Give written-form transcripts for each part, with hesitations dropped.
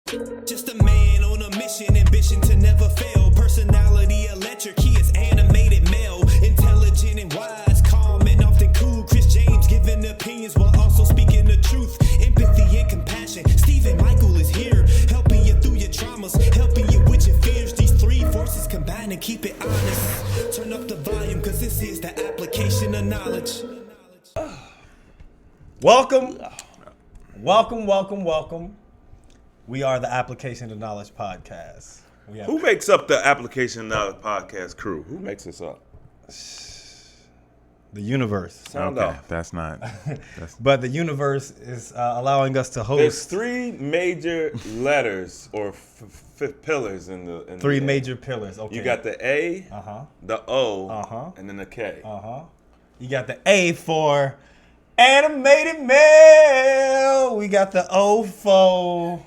Just a man on a mission, ambition to never fail. Personality electric, he is animated male. Intelligent and wise, calm and often cool. Chris James giving opinions while also speaking the truth. Empathy and compassion, Stephen Michael is here. Helping you through your traumas, helping you with your fears. These three forces combine and keep it honest. Turn up the volume, cause this is the application of knowledge. Welcome. We are the Application of Knowledge podcast. Who makes up the Application of Knowledge podcast crew? Who makes this up? The universe. Sound Okay, off. that's not. But the universe is allowing us to There's host three major letters or pillars in the three A. major pillars. Okay. You got the A, the O, Uh-huh. and then the K. You got the A for animated male. We got the O for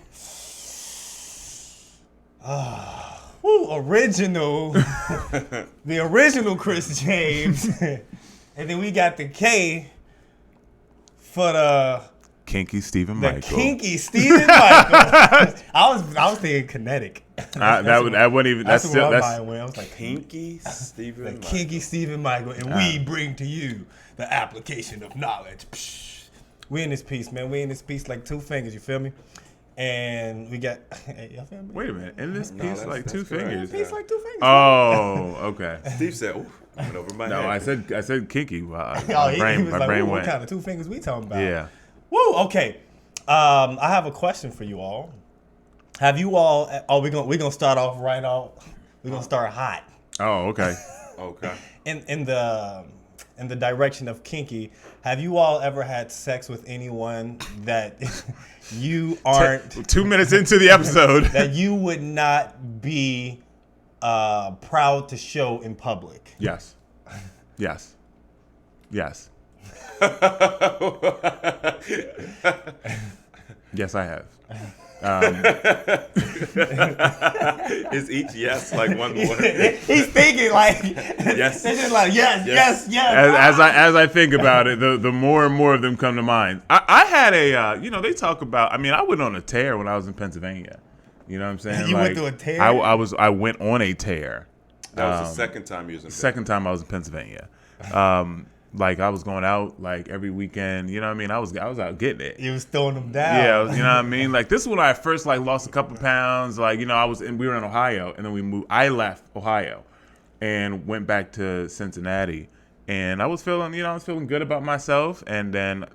original. The original Chris James. And then we got the K for the Kinky Stephen Michael. kinky Stephen Michael. I was thinking kinetic. That wouldn't even. That's That's where still. my That's mind went. I was like, Pinky Stephen the Michael. kinky Stephen Michael, and we bring to you the application of knowledge. Psh. We in this piece, man. We in this piece like two fingers. You feel me? And we got. Hey, y'all feel me? Wait a minute. In this No, piece, that's- like that's two correct. fingers. Piece like two fingers. Oh, okay. Steve said, "Ooh, I went over my No, head." I said kinky. Oh, My he brain was like, "Ooh, what went. kind of two fingers we talking about?" Yeah. Woo. Okay. I have a question for you all. Have you all? Oh, we're gonna start off right off. We're gonna start hot. Oh, okay. Okay. In the direction of kinky, have you all ever had sex with anyone that you aren't 2 minutes into the episode. that you would not be proud to show in public? Yes. Yes. Yes. Yes, I have. Is each yes like one word? He's thinking like Yes. They're just like yes. As I think about it, the more and more of them come to mind. I had a they talk about. I mean, I went on a tear when I was in Pennsylvania. You know what I'm saying? You went through a tear? I went on a tear. That was the second time you was in Second time I was in Pennsylvania. Like I was going out like every weekend. You know what I mean? I was out getting it. You was throwing them down. Yeah, you know what I mean? Like this is when I first like lost a couple pounds. Like, we were in Ohio and then we moved. I left Ohio and went back to Cincinnati. And I was feeling good about myself. And then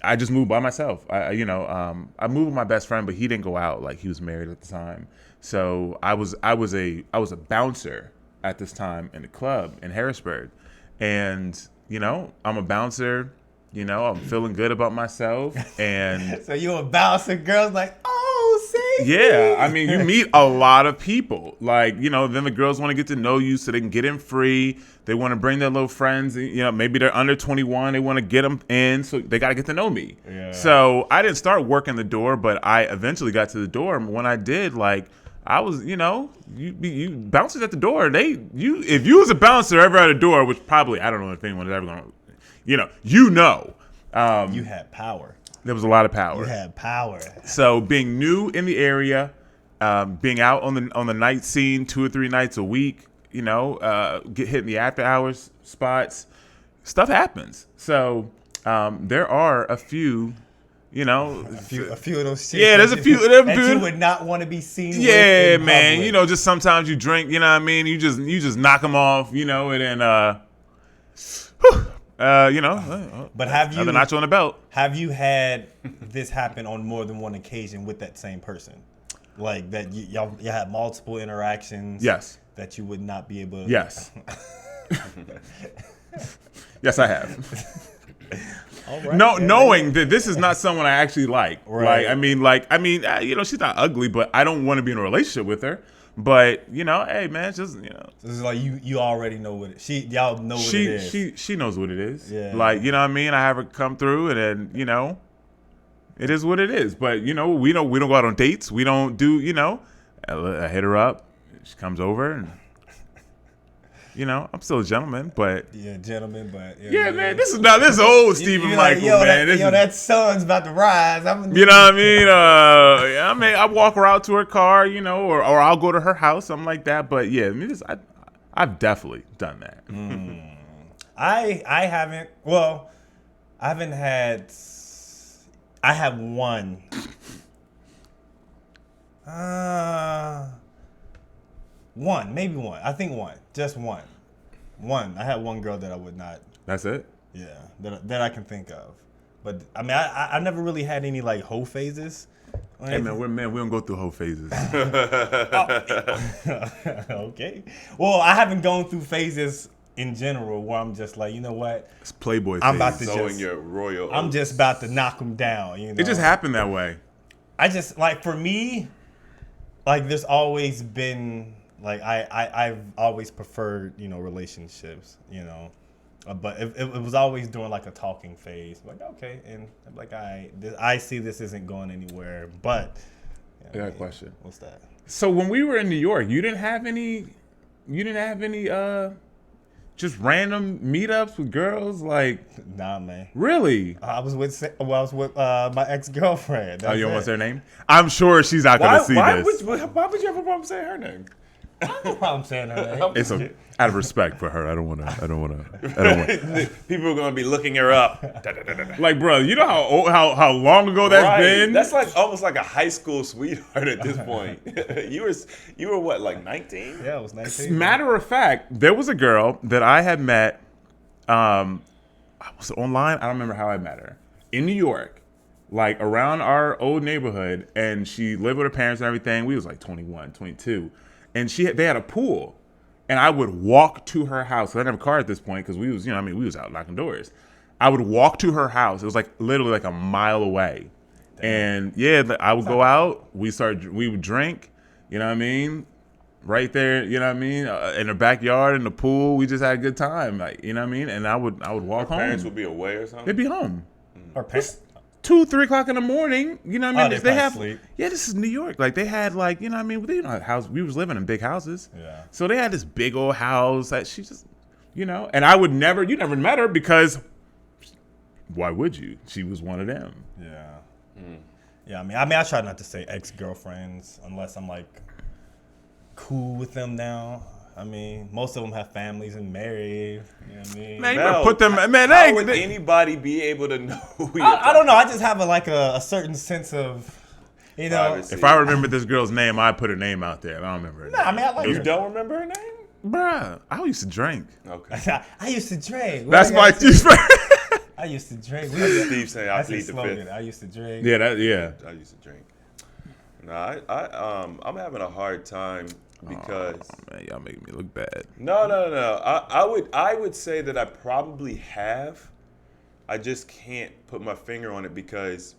I just moved by myself. I moved with my best friend, but he didn't go out. Like he was married at the time. So I was a bouncer at this time in the club in Harrisburg. And, I'm a bouncer. I'm feeling good about myself. And So you a bouncer, girls like, oh, see. yeah, I mean, you meet a lot of people. Like, then the girls want to get to know you so they can get in free. They want to bring their little friends. Maybe they're under 21. They want to get them in, so they got to get to know me. Yeah. So I didn't start working the door, but I eventually got to the door. And when I did, like, I was, you bouncers at the door. If you was a bouncer ever at a door, which probably, I don't know if anyone is ever going to, You had power. there was a lot of power. You had power. So being new in the area, being out on the night scene 2 or 3 nights a week, get hit in the after hours spots, stuff happens. So there are a few, A few of those shit. Yeah, there's a few. that you would not want to be seen with Yeah, in man. public. Just sometimes you drink. You know what I mean? You just knock them off. And then But have you another notch on the belt. have you had this happen on more than one occasion with that same person? Like that y'all had multiple interactions. Yes. That you would not be able to. Yes. Yes, I have. All right, No, yeah, knowing that this is not someone I actually like. Right. She's not ugly, but I don't want to be in a relationship with her. But hey, man, just This is like you already know what y'all know what it is. she knows what it is. Yeah. Like I have her come through, and then it is what it is. But we don't go out on dates. We don't do I hit her up. She comes over and You know, I'm still a gentleman, but Yeah, gentlemen, but yeah, man, this is old Stephen Michael, man. This is- that sun's about to rise. You know what I mean? I mean, I walk her out to her car, you know, or I'll go to her house, something like that. But yeah, I mean, I've definitely done that. I haven't. Well, I haven't had. I have one. One, maybe one. I think one, just one. One. I had one girl that I would not. That's it. Yeah, that I can think of. But I mean, I never really had any like hoe phases. Hey man, we're men. We don't go through whole phases. Okay. Well, I haven't gone through phases in general where I'm just like, you know what? It's Playboy. I'm phase. about to Sowing just. your royal. I'm oats. just about to knock them down. You know. It just happened that way. I just like for me, like there's always been like I've always preferred relationships, but it was always during like a talking phase, like okay, and I'm like I see this isn't going anywhere, but I got a question. What's that? So when we were in New York, you didn't have any just random meetups with girls, like Nah, man. really? I was with my ex-girlfriend. Oh, you don't want to say her name? I'm sure she's not gonna see this. Why would you have a problem saying her name? I have no problem saying her name. It's out of respect for her. I don't want. People are gonna be looking her up. Like, bro, you know how long ago that's Right. been? That's like almost like a high school sweetheart at this point. you were what, like 19? Yeah, it was 19. Matter of fact, there was a girl that I had met. Was it online? I don't remember how I met her. In New York, like around our old neighborhood, and she lived with her parents and everything. We was like 21, 22, and they had a pool, and I would walk to her house. I didn't have a car at this point because we was out knocking doors. I would walk to her house. It was like literally like a mile away, and yeah, I would go out. We would drink. You know what I mean? Right there, you know what I mean? In the backyard, in the pool, we just had a good time, like, you know what I mean? And I would walk home. Parents would be away or something. They'd be home. Or parents. 2-3 o'clock in the morning, you know what I mean? they They probably have sleep. Yeah, this is New York. Like they had like, you know what I mean? They didn't have house. We was living in big houses. Yeah. So they had this big old house that she just, you know, and you never met her because why would you? She was one of them. Yeah. Yeah, I mean, I try not to say ex-girlfriends unless I'm like cool with them now. I mean, most of them have families and married. You know what I mean? Man, you Mel, better put them, man, How would anybody be able to know who you're I don't know. I just have a certain sense of, Privacy. if I remember this girl's name, I'd put her name out there. I don't remember her Nah, I name. mean, I like You her. don't remember her name? Bruh, I used to drink. Okay. I used to drink. That's my I used to drink. Steve saying I That's plead his the slogan. fifth. I used to drink. Yeah, I used to drink. No, I'm having a hard time because Oh, man, y'all making me look bad. no. I would say that I probably have. I just can't put my finger on it because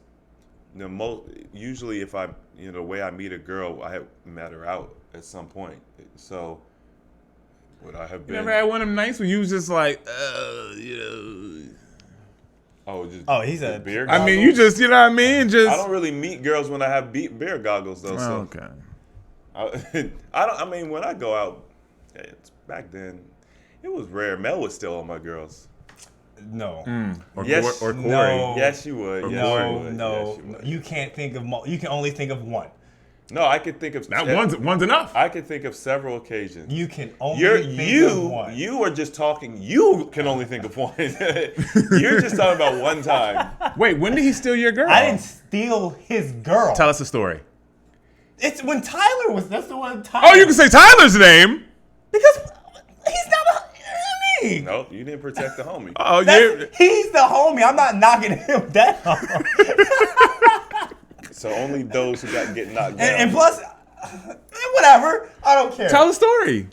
usually if I the way I meet a girl, I have met her out at some point. So would I have You been? never had one of them nights where you was just like, Oh, he's just a- beer. I mean, goggles? you just, you know what I mean? Just. I don't really meet girls when I have beer goggles though. So Okay. I don't. I mean, when I go out, back then, it was rare. Mel was still on my girls. No. Or, Yes. or Corey. No. Yes, you would. Or Yes, No, you would. no, Yes, you would. you can't think of. You can only think of one. No, I could think of That one's enough. I could think of several occasions. You can only think of one. You are just talking. You can only think of one. You're just talking about one time. Wait, when did he steal your girl? I didn't steal his girl. Tell us a story. It's when Tyler was. That's the one. Tyler. Oh, you can say Tyler's name. because he's not. I mean, No, you didn't protect the homie. Oh, yeah. he's the homie. I'm not knocking him down. So only those who get knocked down. and plus, whatever. I don't care. Tell the story.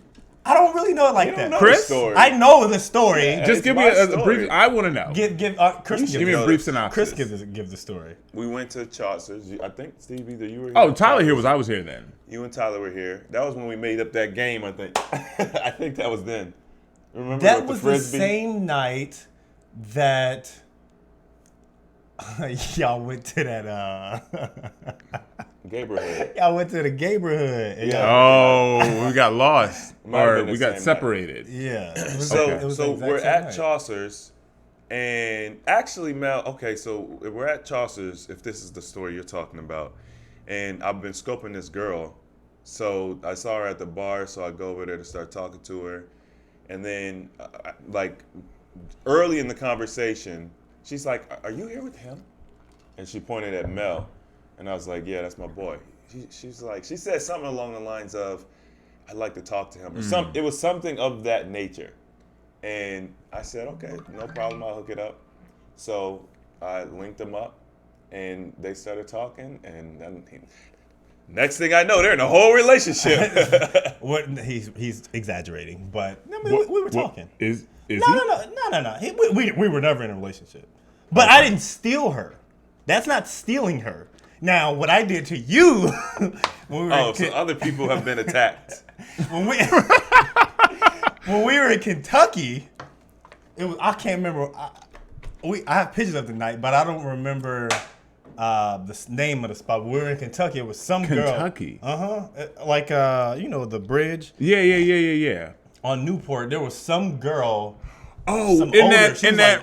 I don't really know it like You that. don't know Chris? the story. I know the story. Yeah. Just It's give me my a story. brief. I want to know. Give Chris. You should Give me know a brief this. synopsis. Chris give the story. We went to Chaucer's. I think Steve, either you were here. Oh, Tyler here I was here then. You and Tyler were here. That was when we made up that game. I think. I think that was then. Remember That with was the the frisbee? same night that y'all went to that. Gabriel. I went to the neighborhood. And Yeah. Oh, we got lost, Might have or been the we got same separated. yeah. It was So, it was so the exact we're same at night. Chaucer's, and actually, Mel. Okay, so we're at Chaucer's. If this is the story you're talking about, and I've been scoping this girl, so I saw her at the bar, so I go over there to start talking to her, and then like early in the conversation, she's like, "Are you here with him?" And she pointed at Mel, and I was like, "Yeah, that's my boy." She's like, she said something along the lines of, "I'd like to talk to him," or some. It was something of that nature. And I said, okay, no problem, I'll hook it up. So I linked them up, and they started talking, and then next thing I know, they're in a whole relationship. What he's exaggerating, but I mean, we were talking. Is he? No. We were never in a relationship. But I didn't steal her. That's not stealing her. Now, what I did to you when we were Oh, so other people have been attacked. when we when we were in Kentucky, it was I can't remember. I have pictures of the night, but I don't remember the name of the spot. We were in Kentucky. It was some Kentucky? girl. Like you know the bridge Yeah. on Newport. There was some girl. Oh, Some in older- that, she in was that,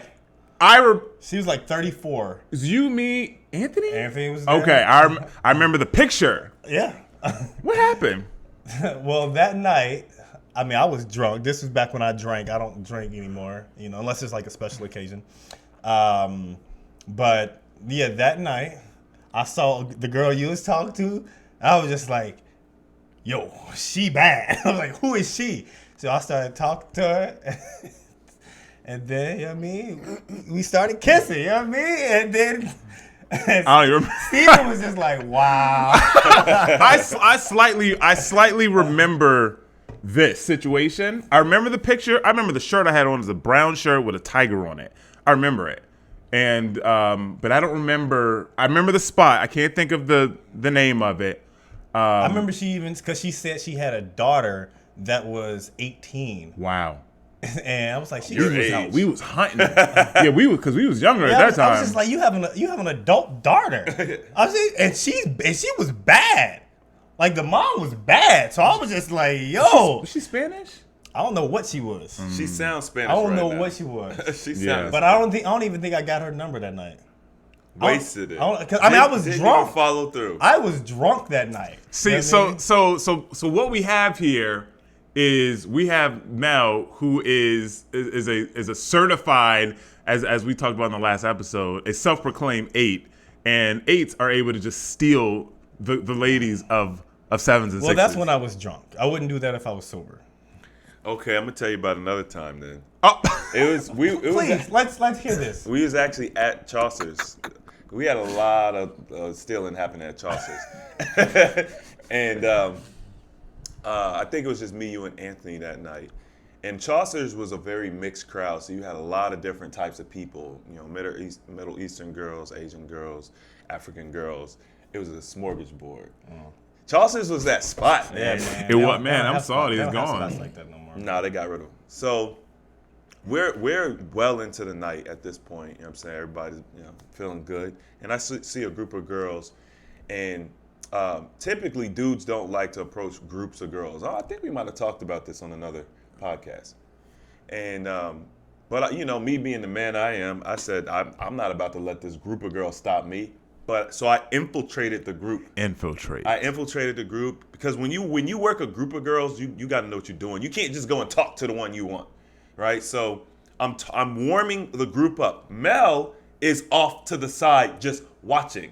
like- She was like 34. is you, me, Anthony? Anthony was there. Okay, I remember the picture. Yeah. What happened? Well, that night, I mean, I was drunk. This was back when I drank. I don't drink anymore, you know, unless it's like a special occasion. But yeah, that night, I saw the girl you was talking to. I was just like, yo, she bad. I was like, who is she? So I started talking to her. And then, you know what I mean, we started kissing, you know what I mean? And then I don't even remember. Steven was just like, wow. I slightly remember this situation. I remember the picture. I remember the shirt I had on was a brown shirt with a tiger on it. I remember it. And but I don't remember. I remember the spot. I can't think of the name of it. I remember she even, because she said she had a daughter that was 18. Wow. And I was like, Your was age. out. We was hunting. Yeah, because we was younger Yeah, at I that was time. just like, you have an adult daughter. I was like, and she was bad. Like the mom was bad. So I was just like, yo, Was she Spanish? I don't know what she was. She sounds Spanish. I don't right know now. what she was. She Yeah. sounds. But I don't even think I got her number that night. wasted it. I was Didn't drunk. even follow through. I was drunk that night. See, You know what I mean? so what we have here is we have Mel, who is a certified, as we talked about in the last episode, a self-proclaimed 8, and 8s are able to just steal the ladies of 7s and 6s. Well, that's when I was drunk. I wouldn't do that if I was sober. Okay, I'm gonna tell you about another time then. Oh. It was Please, let's hear this. We was actually at Chaucer's. We had a lot of stealing happening at Chaucer's, and I think it was just me, you, and Anthony that night. And Chaucer's was a very mixed crowd, so you had a lot of different types of people. You know, Middle Eastern girls, Asian girls, African girls. It was a smorgasbord. Chaucer's was that spot, man. Yeah, man. It was- They don't man, I'm have sorry, spots- it's they don't have gone. spots like that no more. Nah, they got rid of him. So we're well into the night at this point. You know what I'm saying? Everybody's feeling good. And I see a group of girls, and typically dudes don't like to approach groups of girls. I think we might have talked about this on another podcast. And but me being the man I am, I said I'm not about to let this group of girls stop me. But so I infiltrated the group. Infiltrate. I infiltrated the group because when you work a group of girls, you got to know what you're doing. You can't just go and talk to the one you want, right? So I'm warming the group up. Mel is off to the side just watching.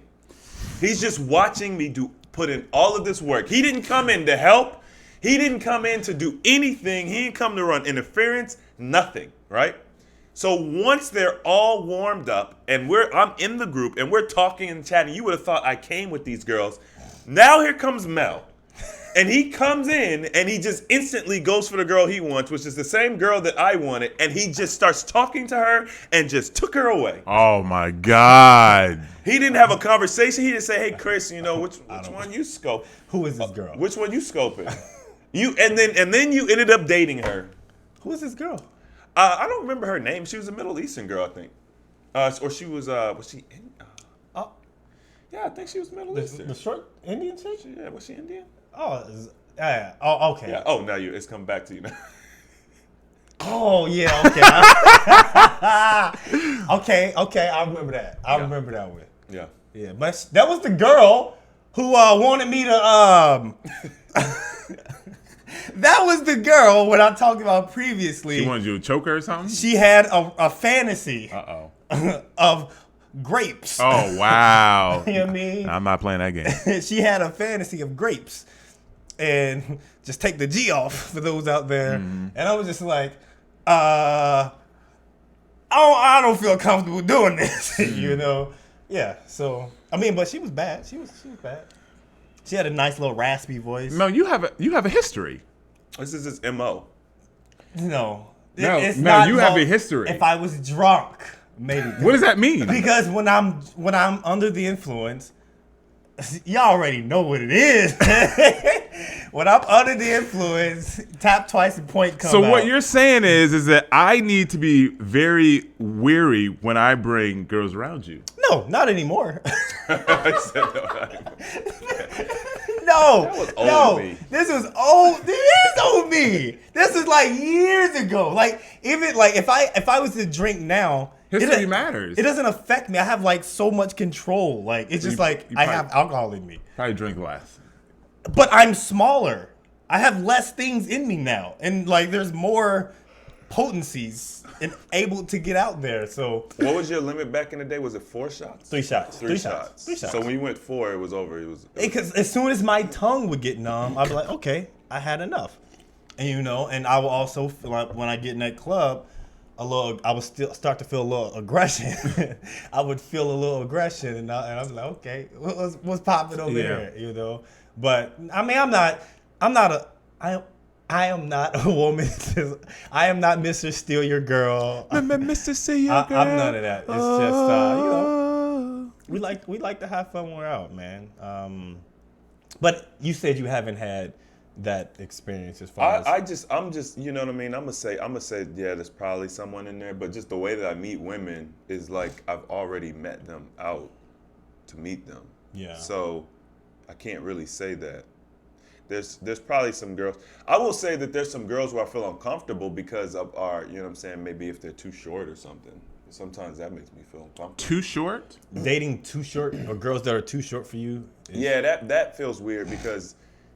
He's just watching me put in all of this work. He didn't come in to help. He didn't come in to do anything. He didn't come to run interference. Nothing, right? So once they're all warmed up and I'm in the group and we're talking and chatting, you would have thought I came with these girls. Now here comes Mel. And he comes in and he just instantly goes for the girl he wants, which is the same girl that I wanted. And he just starts talking to her and just took her away. Oh my God. He didn't have a conversation. He didn't say, hey, Chris, which one you scope? Who is this girl? Which one you scoping? And then you ended up dating her. Who is this girl? I don't remember her name. She was a Middle Eastern girl, I think. Or she was she in? Yeah, I think she was Middle Eastern. The short Indian chick? Yeah, was she Indian? Oh, yeah. Oh, okay. Yeah. Oh, now it's come back to you now. Oh, yeah. Okay. okay. I remember that. I remember that one. Yeah. Yeah, but that was the girl who wanted me to. That was the girl what I talked about previously. She wanted you to choke her or something? She had a fantasy Uh-oh. of grapes. Oh, wow. You know what I mean? I'm not playing that game. She had a fantasy of grapes. And just take the G off for those out there. And I was just like, I don't feel comfortable doing this, you know? Yeah, so, I mean, but she was bad. She was bad. She had a nice little raspy voice. Mel, you have a history. This is his MO. No. No, It's no, not you have no- a history. If I was drunk, maybe. What does that mean? Because when I'm under the influence, y'all already know what it is. When I'm under the influence, tap twice and point comes So out. what you're saying is that I need to be very weary when I bring girls around you. No, not anymore. I said no, not anymore. No, That was old no. me. This was old. This is old me. This was like years ago. Like even like if I was to drink now, History matters. It doesn't affect me. I have like so much control. Like it's just like you I probably- have alcohol in me, Probably drink less. but I'm smaller. I have less things in me now, and like there's more potencies and able to get out there. So What was your limit back in the day? Was it 4 shots? 3 shots. Three shots. 3 shots. So when you went 4, it was over. It was Because as soon as my tongue would get numb, I'd be like, okay, I had enough. And you know, and I will also feel like when I get in that club, I would still start to feel a little aggression. I would feel a little aggression, and I'm like, okay, what's popping over here, you know? But I mean, I am not a woman. I am not Mr. Steal Your Girl. Mr. See I'm none of that. It's just you know, we like to have fun when we're out, man. But you said you haven't had that experience as far as I'm just, you know what I mean? I'm gonna say, yeah, there's probably someone in there, but just the way that I meet women is like I've already met them out to meet them. Yeah. So I can't really say that. There's probably some girls. I will say that there's some girls where I feel uncomfortable because of our, you know what I'm saying, maybe if they're too short or something. Sometimes that makes me feel uncomfortable. Too short? dating too short or girls that are too short for you. Yeah, that feels weird because,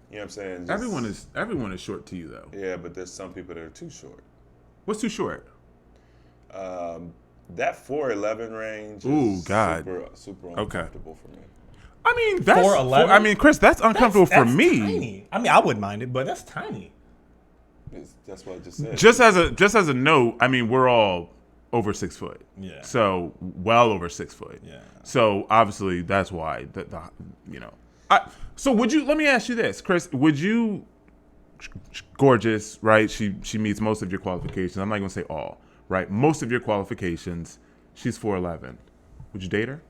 you know what I'm saying? just- Everyone is short to you though. Yeah, but there's some people that are too short. What's too short? That 4'11" range is Ooh, God. super Okay. uncomfortable for me. I mean, that's 4'11"? I mean, Chris, that's uncomfortable for That's me. Tiny. I mean, I wouldn't mind it, but that's tiny. That's what I just said. Just as a note, I mean, we're all over 6 foot. Yeah. So well over 6 foot. Yeah. So obviously that's why the you know. So would you? Let me ask you this, Chris. Would you? Gorgeous, right? She meets most of your qualifications. I'm not gonna say all, right? Most of your qualifications. She's 4'11". Would you date her?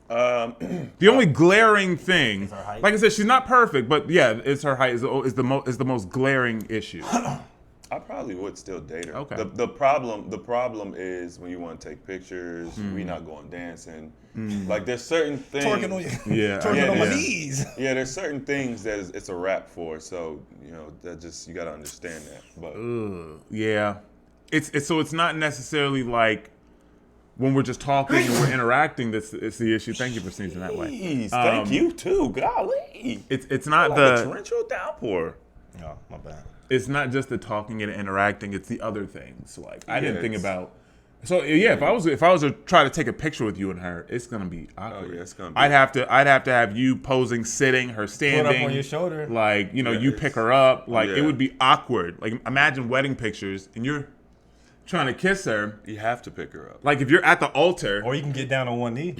The only glaring thing, her height. like I said, she's not perfect, but yeah, it's her height is the most glaring issue. I probably would still date her. Okay. The problem is when you want to take pictures, we not going dancing. Like there's certain things. Twerking on you. Yeah, Twerking on my yeah. knees. Yeah, there's certain things that it's a rap for. So you know that just you gotta understand that. But Yeah, it's not necessarily like when we're just talking and we're interacting. It's the issue. Thank you for sneezing that way. Jeez, thank you too. Golly, It's not like a the torrential downpour. No, my bad. it's not just the talking and interacting. It's the other things. Like I didn't think it's- about. So yeah, if I was to try to take a picture with you and her, it's gonna be awkward. yeah, it's gonna be- I'd have to have you posing sitting, her standing, on your shoulder. like you Yeah, you pick her up, like it yeah. would be awkward. Like imagine wedding pictures and you're trying to kiss her. You have to pick her up. Like if you're at the altar, Or you can get down on one knee.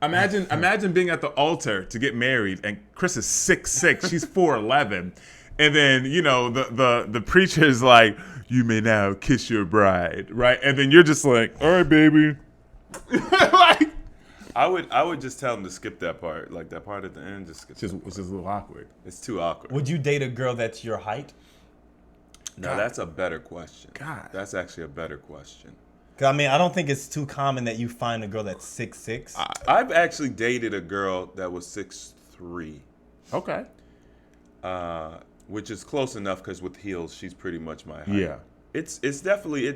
imagine being at the altar to get married, and Chris is 6'6", she's 4'11", and then you know the preacher is like, "You may now kiss your bride," right? And then you're just like, "All right, baby." Like, I would just tell him to skip that part, like that part at the end. Just skip. it's just a little awkward. It's too awkward. Would you date a girl that's your height? No, that's a better question. God. That's actually a better question. 'Cause, I mean, I don't think it's too common that you find a girl that's 6'6". I've actually dated a girl that was 6'3", Okay. which is close enough because with heels, she's pretty much my height. Yeah. It's definitely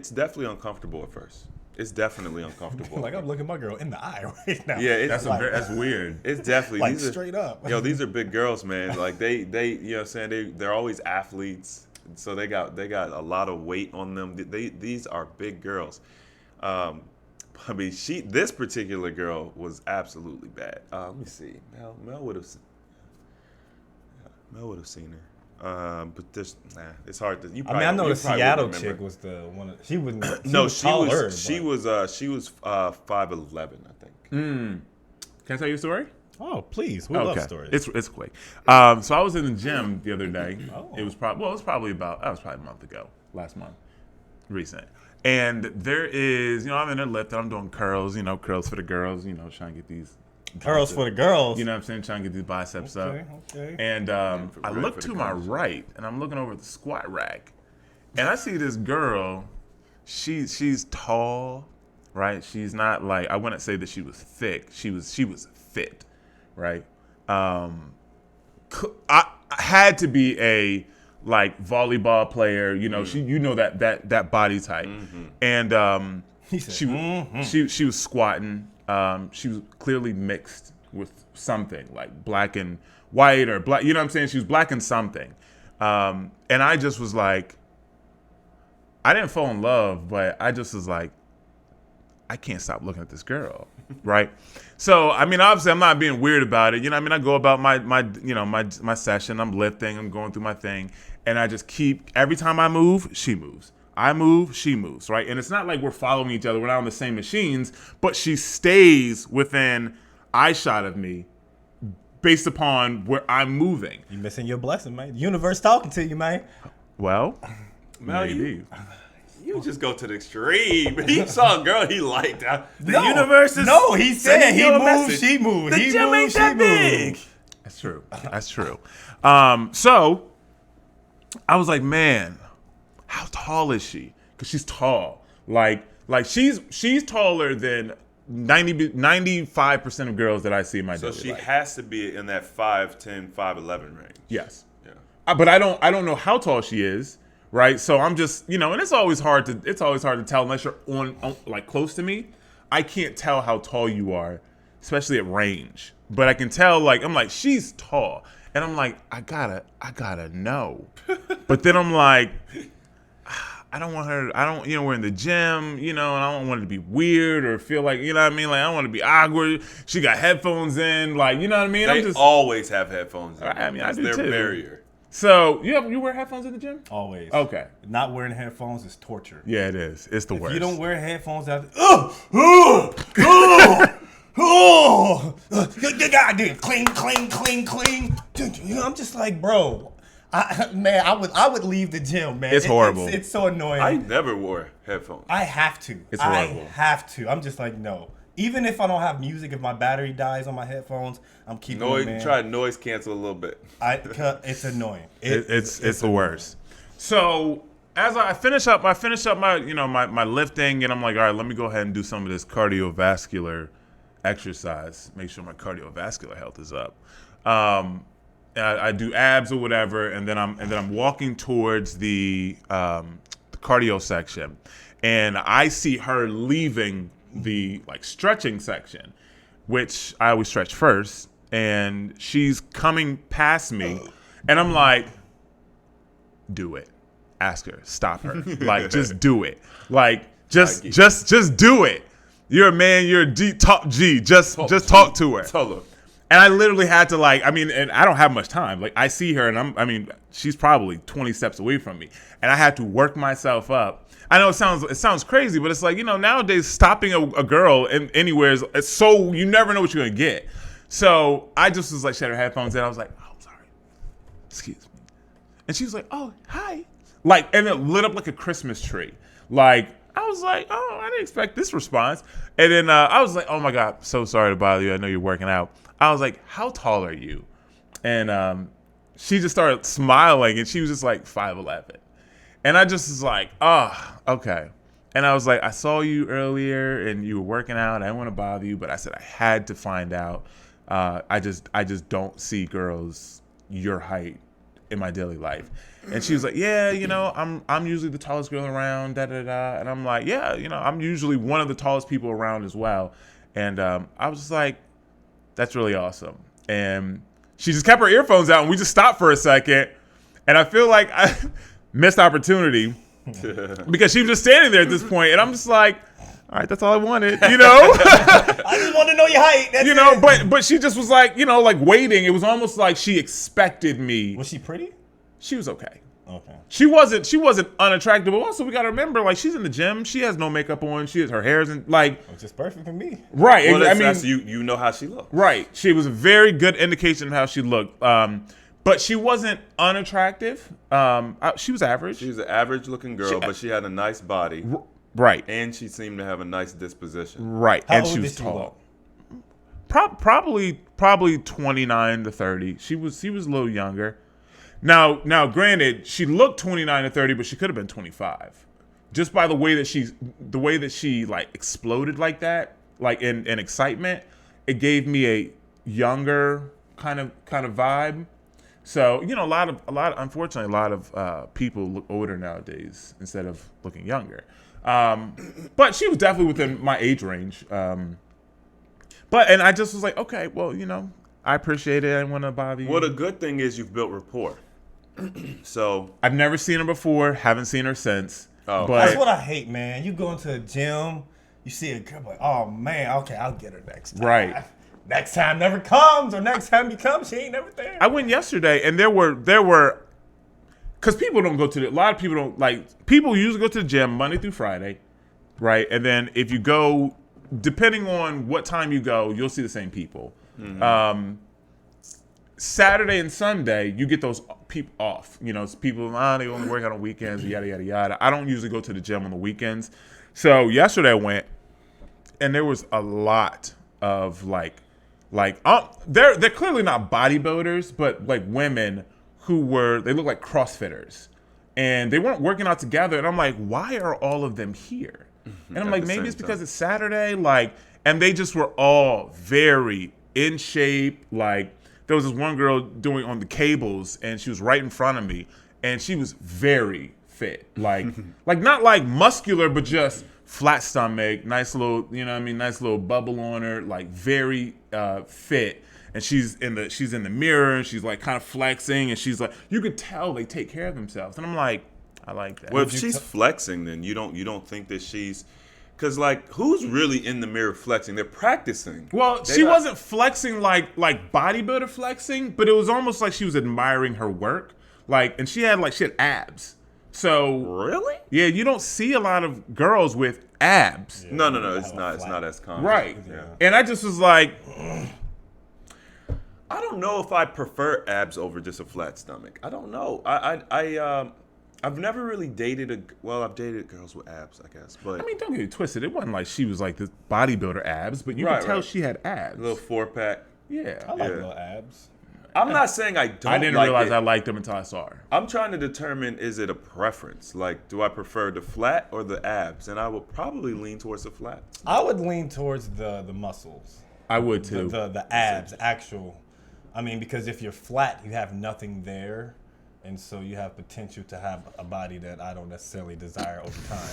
uncomfortable at first. It's definitely uncomfortable. Like, I'm looking my girl in the eye right now. Yeah, it's That's weird. It's definitely like these are- straight up. Yo, these are big girls, man. Like they you know what I'm saying, they're always athletes, so they got a lot of weight on them. These are big girls. I mean, this particular girl was absolutely bad. Let me see. Mel would have seen her. But there's it's hard to. You I mean, I know you the probably Seattle wouldn't remember. chick was the one. She was No, was taller, she but- was 5'11", I think. Can I tell you a story? Oh, please, we love stories. It's quick. So I was in the gym the other day. Oh. It was probably a month ago, last month, recent. And there is, I'm in there lifting, I'm doing curls, curls for the girls, trying to get these Curls for the girls. You know what I'm saying? Trying to get these biceps Okay, up. okay. And I right look for to the my curls. right, and I'm looking over at the squat rack, and I see this girl. She's tall, right? She's not like, I wouldn't say that she was thick. She was fit, right? I had to be a like volleyball player. She that body type, and He said, she was squatting. She was clearly mixed with something like black and white or black. You know what I'm saying? She was black and something. And I just was like, I didn't fall in love, but I just was like, I can't stop looking at this girl, right? So, I mean, obviously, I'm not being weird about it. I go about my session. I'm lifting. I'm going through my thing, and I just keep every time I move, she moves. I move, she moves, right? And it's not like we're following each other. We're not on the same machines, but she stays within eye shot of me based upon where I'm moving. you missing your blessing, man. The universe talking to you, man. Well, Mel, maybe. You just go to the extreme. He saw a girl he liked. The No. universe is No, he said sending he you a moved, message. she moved. The He gym moved, ain't she that big. moved. That's true. That's true. So I was like, man, how tall is she? Because she's tall. Like she's taller than 95% of girls that I see in my So daily she life. has to be in that 5'10", 5'11" range. Yes. Yeah. But I don't know how tall she is, right? So I'm just, and it's always hard to tell unless you're on like close to me. I can't tell how tall you are, especially at range. But I can tell, like, I'm like, she's tall. And I'm like, I gotta know. But then I'm like, I don't want her, we're in the gym, and I don't want it to be weird or feel like, you know what I mean? Like, I don't want to be awkward. She got headphones in, like, you know what I mean? They always have headphones in. I mean, I That's do their too. barrier. So, you wear headphones in the gym? Always. Okay. Not wearing headphones is torture. Yeah, it is. It's the If worst. you don't wear headphones out, you gotta do it. Cling, cling, cling, cling. I'm just like, bro, I would leave the gym, man. It's horrible. It's so annoying. I never wore headphones. I have to. It's horrible. I have to. I'm just like, no. Even if I don't have music, if my battery dies on my headphones, I'm keeping Noise, them, man. try to noise cancel a little bit. It's annoying. It's the worst. So as I finish up my my lifting, and I'm like, all right, let me go ahead and do some of this cardiovascular exercise. Make sure my cardiovascular health is up. And I do abs or whatever, and then I'm walking towards the cardio section, and I see her leaving the like stretching section, which I always stretch first, and she's coming past me, and I'm like, do it. Ask her, stop her. Like, just do it. Like, just do it. You're a man, you're a top G. Just talk to her. Tell her. And I literally had to and I don't have much time. Like, I see her, and she's probably 20 steps away from me, and I had to work myself up. I know it sounds crazy, but it's like, nowadays stopping a girl anywhere it's so you never know what you're gonna get. So I just was like, she had her headphones in. I was like, oh, I'm sorry, excuse me, and she was like, oh, hi, like, and it lit up like a Christmas tree. Like, I was like, oh, I didn't expect this response. And then I was like, oh my God, so sorry to bother you. I know you're working out. I was like, how tall are you? And she just started smiling, and she was just like 5'11". And I just was like, oh, okay. And I was like, I saw you earlier and you were working out. I didn't want to bother you, but I said I had to find out. I just don't see girls your height in my daily life. And she was like, yeah, I'm usually the tallest girl around, da da da. And I'm like, yeah, I'm usually one of the tallest people around as well. And I was just like, that's really awesome. And she just kept her earphones out, and we just stopped for a second. And I feel like I missed opportunity because she was just standing there at this point, and I'm just like, all right, that's all I wanted, I just want to know your height. That's it. But she just was like, like waiting. It was almost like she expected me. Was she pretty? She was okay. Okay. She wasn't unattractive. But also, we gotta remember, like, she's in the gym. She has no makeup on. Her hair's in, like, Which is perfect for me. right. Well, I that's mean, you know how she looks. right. She was a very good indication of how she looked. But she wasn't unattractive. She was average. She was an average-looking girl, but she had a nice body, Right. and she seemed to have a nice disposition. Right. How And old she was did she tall. look? Probably 29 to 30. She was a little younger. Now, granted, she looked 29 to 30, but she could have been 25. Just by the way that she like exploded like that, like in excitement, it gave me a younger kind of vibe. So, unfortunately, a lot of people look older nowadays instead of looking younger. But she was definitely within my age range. And I just was like, okay, well, I appreciate it. I didn't want to bother you. Well, the good thing is you've built rapport. So I've never seen her before, haven't seen her since. Oh. But That's what I hate, man. You go into a gym, you see a girl, like, oh man, okay, I'll get her next time. Right. Next time never comes, or next time you come, she ain't never there. I went yesterday, and there were, because people don't go to a lot of people don't, like, people usually go to the gym Monday through Friday, right? And then if you go, depending on what time you go, you'll see the same people. Mm-hmm. Saturday and Sunday, you get those people off. It's people, they only work out on weekends, yada, yada, yada. I don't usually go to the gym on the weekends. So yesterday I went, and there was a lot of they're clearly not bodybuilders, but like women who they look like CrossFitters. And they weren't working out together. And I'm like, why are all of them here? And I'm like, maybe it's because it's Saturday. And they just were all very in shape. Like, there was this one girl doing on the cables, and she was right in front of me, and she was very fit. Like not like muscular, but just flat stomach, nice little, nice little bubble on her, like very fit. And she's in the mirror, and she's like kind of flexing, and she's like, you could tell they take care of themselves. And I'm like, I like that. Well, if she's flexing, then you don't think that she's, because like, who's really in the mirror flexing? They're practicing. Well, she wasn't flexing like bodybuilder flexing, but it was almost like she was admiring her work. And she had abs. So really, yeah, you don't see a lot of girls with abs. Yeah, no, it's not as common. Right. Yeah. And I just was like, I don't know if I prefer abs over just a flat stomach. I don't know. I've never really dated I've dated girls with abs, I guess. But I mean, don't get it twisted. It wasn't like she was like this bodybuilder abs, but you could tell she had abs. A little 4-pack. Yeah. I like little abs. I'm not saying I don't. I didn't like realize it. I liked them until I saw her. I'm trying to determine, is it a preference? Like, do I prefer the flat or the abs? And I will probably lean towards the flat. I would lean towards the muscles. I would too. The abs, actual. I mean, because if you're flat, you have nothing there. And so you have potential to have a body that I don't necessarily desire over time.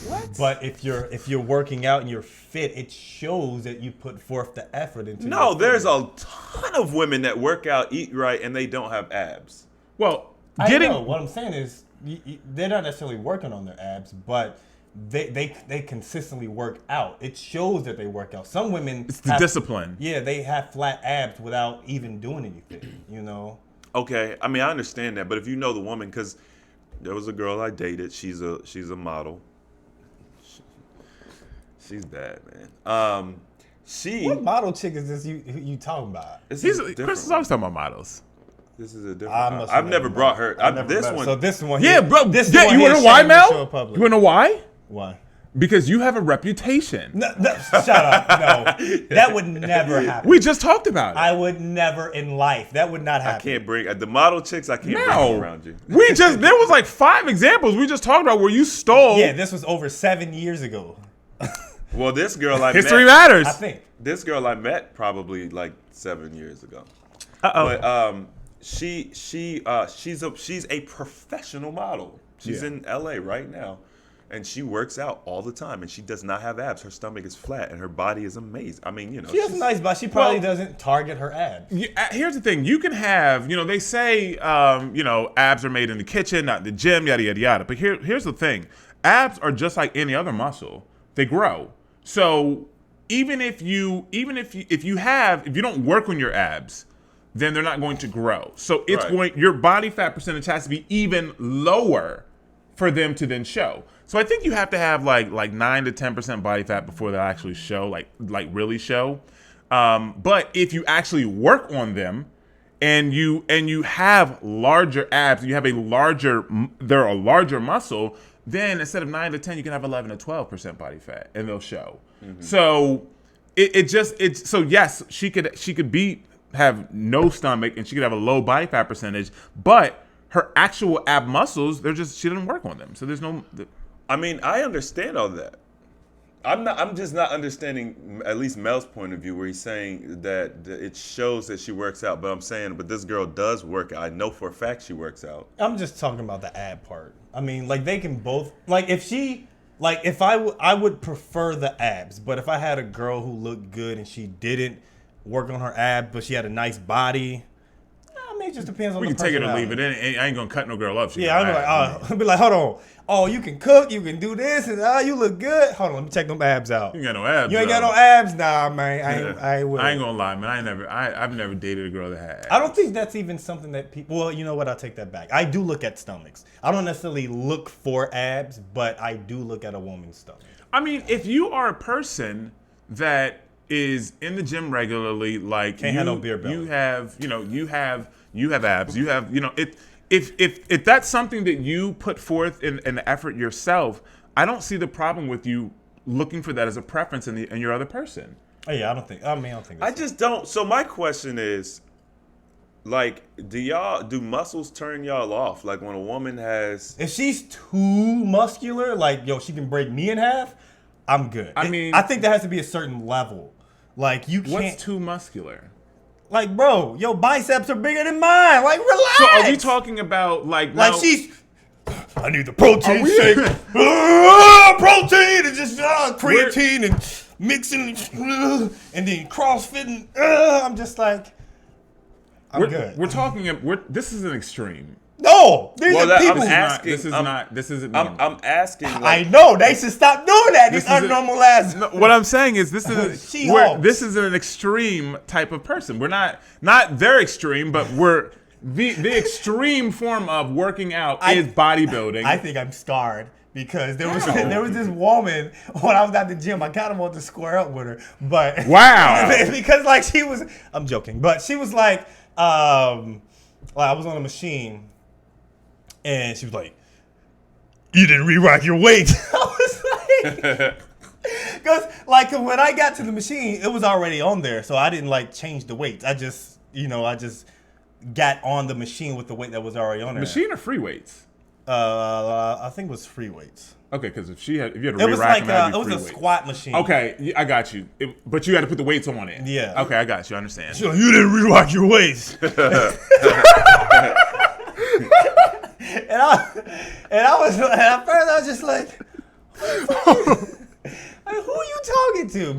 What? But if you're working out and you're fit, it shows that you put forth the effort into. No, there's a ton of women that work out, eat right, and they don't have abs. Well, I know. What I'm saying is they're not necessarily working on their abs, but they consistently work out. It shows that they work out. Some women, it's the discipline. Yeah, they have flat abs without even doing anything. Okay, I mean, I understand that, but if you know the woman, because there was a girl I dated, she's a model. She's bad, man. What model chick is this you talking about? Chris is always talking about models. This is a different. I've never met brought her. I've never met her. So this one. Yeah, bro. This Yeah, one you here wanna know why, shamed to show Mel? public. You wanna know why? Why? Because you have a reputation. No, shut up. No, that would never happen. We just talked about it. I would never in life. That would not happen. I can't bring the model chicks. I can't bring No. them around you. There was like 5 examples we just talked about where you stole. Yeah, this was over 7 years ago. Well, this girl I History met, matters. I think. this girl I met probably like 7 years ago. Uh-oh. But she's a professional model. She's Yeah. in LA right now, and she works out all the time. And she does not have abs. Her stomach is flat, and her body is amazing. I mean, She has a nice body. She probably Well- doesn't target her abs. Here's the thing. You can have, they say, abs are made in the kitchen, not in the gym, yada, yada, yada. But here's the thing. Abs are just like any other muscle. They grow. So even if you don't work on your abs, then they're not going to grow. So Right. your body fat percentage has to be even lower for them to then show. So I think you have to have like 9 to 10% body fat before they'll actually show, like really show. But if you actually work on them and you have larger abs, they're a larger muscle, then instead of 9 to 10, you can have 11 to 12% body fat, and they'll show. Mm-hmm. So so yes, she could have no stomach and she could have a low body fat percentage, but her actual ab muscles, she didn't work on them. So there's no. I mean, I understand all that. I'm just not understanding at least Mel's point of view, where he's saying that it shows that she works out. But I'm saying, but this girl does work out. I know for a fact she works out. I'm just talking about the ab part. I mean, like they can both. Like if I would prefer the abs, but if I had a girl who looked good and she didn't work on her abs, but she had a nice body, I mean, it just depends on We the can take it or leave personality. it. I ain't gonna cut no girl up. Yeah, I'll be like, hold on. Oh, you can cook, you can do this, and you look good. Hold on, let me check them abs out. You ain't got no abs. You ain't got though. no abs? Nah, man. I ain't with I it. ain't gonna lie, man. I've never dated a girl that had. I don't think that's even something that people. Well, you know what? I'll take that back. I do look at stomachs. I don't necessarily look for abs, but I do look at a woman's stomach. I mean, if you are a person that is in the gym regularly, like Can't have no beer belly. you have abs, you have, if that's something that you put forth in the effort yourself, I don't see the problem with you looking for that as a preference in your other person. Oh, yeah, I don't think. I just don't. So my question is, like, do muscles turn y'all off? Like when a woman has. If she's too muscular, like she can break me in half, I'm good. I think there has to be a certain level. Like you can't. What's too muscular? Like, bro, your biceps are bigger than mine. Like, relax. So are we talking about like she's. I need the protein we- shake. Protein and just creatine and mixing and then CrossFitting. I'm just like, I'm good. We're talking. This is an extreme. No, these Well, are people. This isn't normal. I'm asking. I Like, know they should stop doing that. These This isn't- unnormal ass. No, what I'm saying is this is She-Hulks. this is an extreme type of person. We're not their extreme, but we're the extreme form of working out is bodybuilding. I think I'm scarred because there was this woman when I was at the gym. I kind of wanted to square up with her, but Wow. because like she was. I'm joking, but she was like I was on a machine, and she was like, "You didn't re-rack your weight." I was like. Because, like, when I got to the machine, it was already on there, so I didn't, like, change the weights. I just got on the machine with the weight that was already on there. Machine or free weights? I think it was free weights. Okay, because if you had to It was re-rack like, them, it was a squat machine. Okay, I got you. But you had to put the weights on it. Yeah. Okay, I got you. I understand. So you didn't re-rack your weights. And at first I was just like, who are you talking to?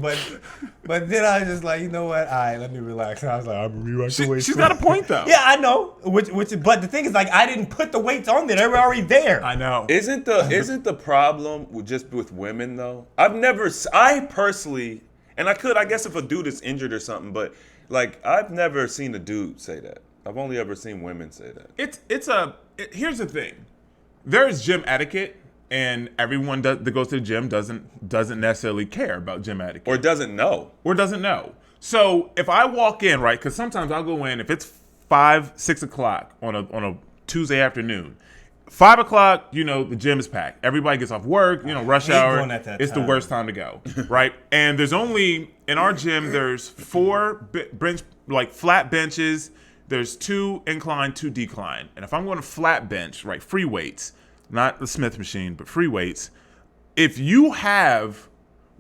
But then I was just like, you know what? All right, let me relax. And I was like, I'm gonna re-rack the weights. She's got a point though. Yeah, I know. But the thing is, like, I didn't put the weights on there. They were already there. I know. isn't the problem just with women though? I personally, and I guess if a dude is injured or something, but like I've never seen a dude say that. I've only ever seen women say that. Here's the thing. There's gym etiquette, and everyone that goes to the gym doesn't necessarily care about gym etiquette. Or doesn't know. Or doesn't know. So if I walk in, right, because sometimes I'll go in, if it's 5, 6 o'clock on a Tuesday afternoon, 5 o'clock, the gym is packed. Everybody gets off work, rush hate hour. going at that It's the time. worst time to go, right? And there's only, in our gym, there's 4 bench, like flat benches. There's 2 incline, 2 decline. And if I'm going to flat bench, right, free weights, not the Smith machine, but free weights, if you have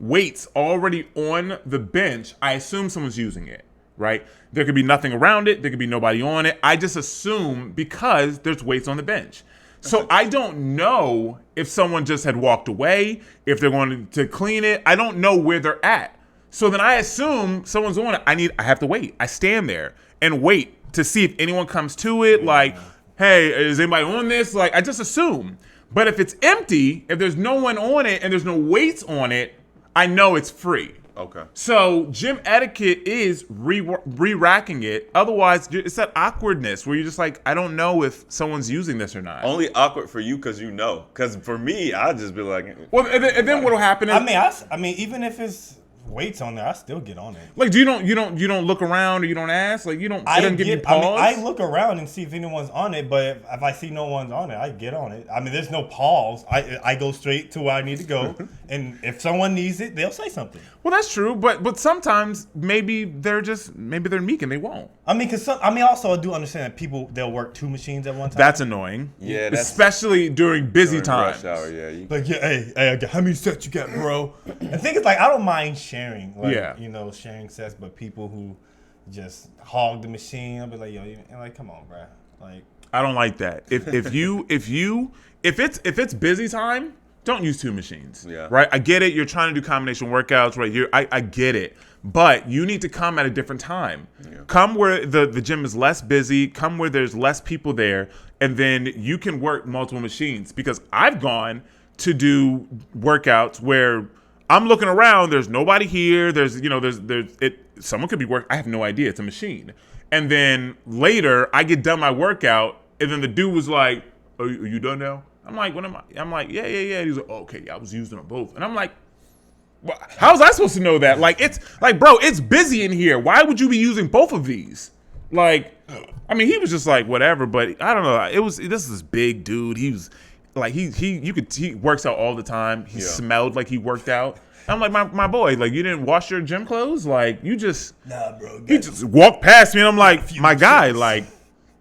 weights already on the bench, I assume someone's using it, right? There could be nothing around it. There could be nobody on it. I just assume because there's weights on the bench. So I don't know if someone just had walked away, if they're going to clean it. I don't know where they're at. So then I assume someone's on it. I have to wait. I stand there and wait to see if anyone comes to it. Like, hey, is anybody on this? Like, I just assume. But if it's empty, if there's no one on it and there's no weights on it, I know it's free. Okay. So gym etiquette is re-racking it. Otherwise, it's that awkwardness where you're just like, I don't know if someone's using this or not. Only awkward for you because you know. Because for me, I'd just be like, Well, and then what'll happen is, I mean, even if it's weights on there, I still get on it. like, you don't look around or you don't ask, like, it doesn't give you pause. I look around and see if anyone's on it, but if I see no one's on it, I get on it. I mean, there's no pause. I go straight to where I need to go, and if someone needs it, they'll say something. Well, that's true, but sometimes maybe they're meek and they won't. I mean, also I do understand that they'll work 2 machines at one time. That's annoying. Yeah, that's- especially during busy during times. rush hour, yeah. like, yeah, hey, how many sets you got, bro? And thing is, like, I don't mind sharing, like, Yeah. sharing sets, but people who just hog the machine, I'll be like, and like, come on, bro, like. I don't like that. If it's busy time, don't use 2 machines. Yeah. Right. I get it. You're trying to do combination workouts right here. I get it. But you need to come at a different time. Yeah. Come where the gym is less busy. Come where there's less people there, and then you can work multiple machines. Because I've gone to do workouts where I'm looking around. There's nobody here. Someone could be working. I have no idea. It's a machine. And then later, I get done my workout, and then the dude was like, "Are you done now?" I'm like, "What am I?" I'm like, "Yeah." He's like, oh, "Okay, yeah, I was using them both." And I'm like, well, "How was I supposed to know that?" Like, it's like, bro, it's busy in here. Why would you be using both of these? Like, I mean, he was just like, whatever. But I don't know. This is this big dude. He was like, he works out all the time. He smelled like he worked out. I'm like, my boy, like, you didn't wash your gym clothes? Like, you just, Nah, bro. he just walked past me, and I'm like, my guy, like,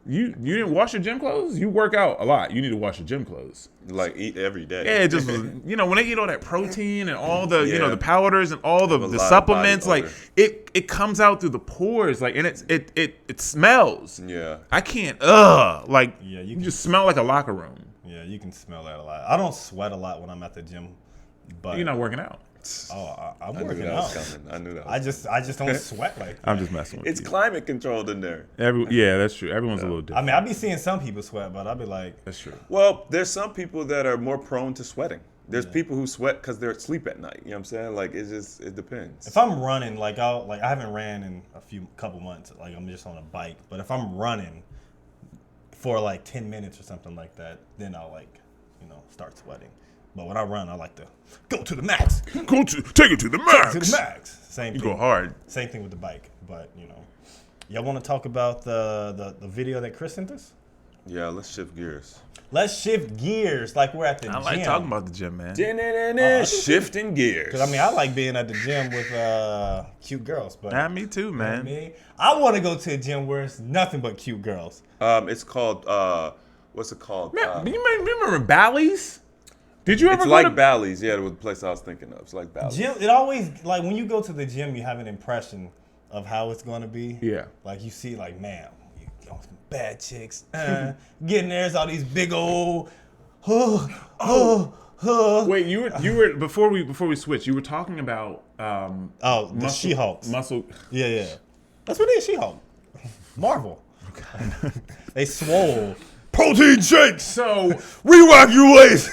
you didn't wash your gym clothes? You work out a lot. You need to wash your gym clothes. Like, eat every day. Yeah, it just was, when they eat all that protein and all the, Yeah. the powders and all the lot of supplements, body like, odor. it comes out through the pores, like, and it smells. Yeah. I can't, like, Yeah, you just smell like a locker room. Yeah, you can smell that a lot. I don't sweat a lot when I'm at the gym, but You're not working out. I'm I knew working that was out. coming. I knew that was I just don't sweat like that. I'm just messing with It's you. climate controlled in there. Yeah, that's true. Everyone's a little I different. mean, I be seeing some people sweat, but I'll be like, That's true. Well, there's some people that are more prone to sweating. There's people who sweat because they're asleep at night. You know what I'm saying? Like, it depends. if I'm running, like I haven't ran in couple months. Like I'm just on a bike. But if I'm running for like 10 minutes or something like that, then I'll start sweating. But when I run, I like to go to the max. Take it to the max. To the max. Same You thing. go hard. Same thing with the bike. But y'all want to talk about the video that Chris sent us? Yeah, let's shift gears. Let's shift gears like we're at the I gym. like talking about the gym, man. Shifting gears. Because I like being at the gym with cute girls. But Yeah, me too, man. I want to go to a gym where it's nothing but cute girls. It's called what's it called? Man, you remember Bally's? Did you ever It's go like to Bally's. Yeah, it was the place I was thinking of. It's like Bally's. Gym, it always, like, when you go to the gym, you have an impression of how it's going to be. Yeah. Like, you see, like, man, you know, some bad chicks. Getting there's all these big old, Wait, you were before we switched, you were talking about the She-Hulks. Muscle. Yeah. That's what it is, She-Hulk. Marvel. They swole. Protein shakes. So Rework your waist.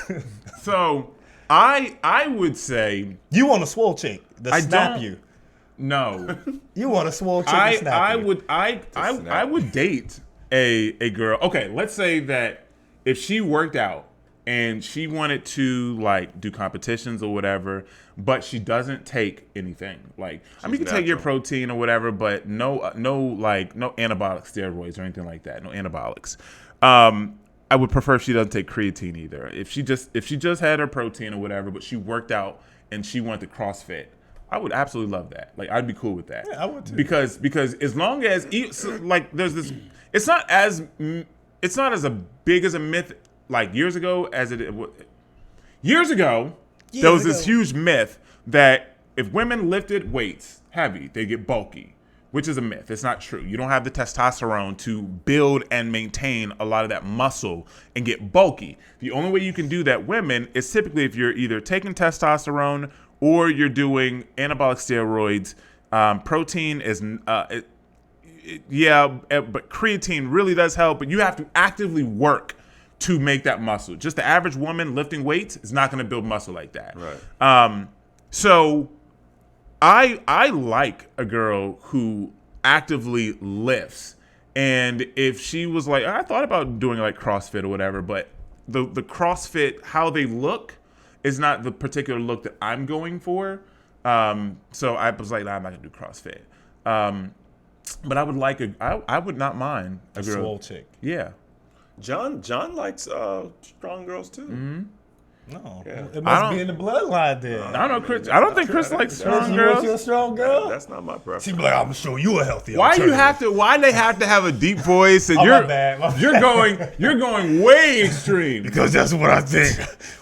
so I would say You want a swole chick to I snap don't- you. no. You want a swole chick to snap you. I would date a girl. Okay, let's say that if she worked out and she wanted to like do competitions or whatever, but she doesn't take anything. Like, I mean, you can take your natural. protein or whatever, but no anabolic steroids or anything like that. No anabolics. I would prefer if she doesn't take creatine either. If she just had her protein or whatever, but she worked out and she went to CrossFit, I would absolutely love that. Like, I'd be cool with that. Yeah, I would too. Because as long as like there's this, it's not as a big as a myth like years ago as it. Years ago, there was this huge myth that if women lifted weights heavy, they get bulky, which is a myth. It's not true. You don't have the testosterone to build and maintain a lot of that muscle and get bulky. The only way you can do that, women, is typically if you're either taking testosterone or you're doing anabolic steroids. Protein is, but creatine really does help, but you have to actively work to make that muscle. Just the average woman lifting weights is not going to build muscle like that. Right. So I like a girl who actively lifts. And if she was like, I thought about doing like CrossFit or whatever, but the CrossFit, how they look is not the particular look that I'm going for. So I was like, nah, I'm not gonna do CrossFit. But I would like I would not mind a girl. Swole chick. Yeah. John likes strong girls too. Mm-hmm. No, Yeah. it I must don't- be in the bloodline then. I don't know, Chris. I don't think Chris likes strong You want you a girls. strong girl? That's not my preference. She be like, I'm gonna show you a healthy. Why alternative. they have to have a deep voice? And Oh, you're my bad, my you're going way extreme. Because that's what I think.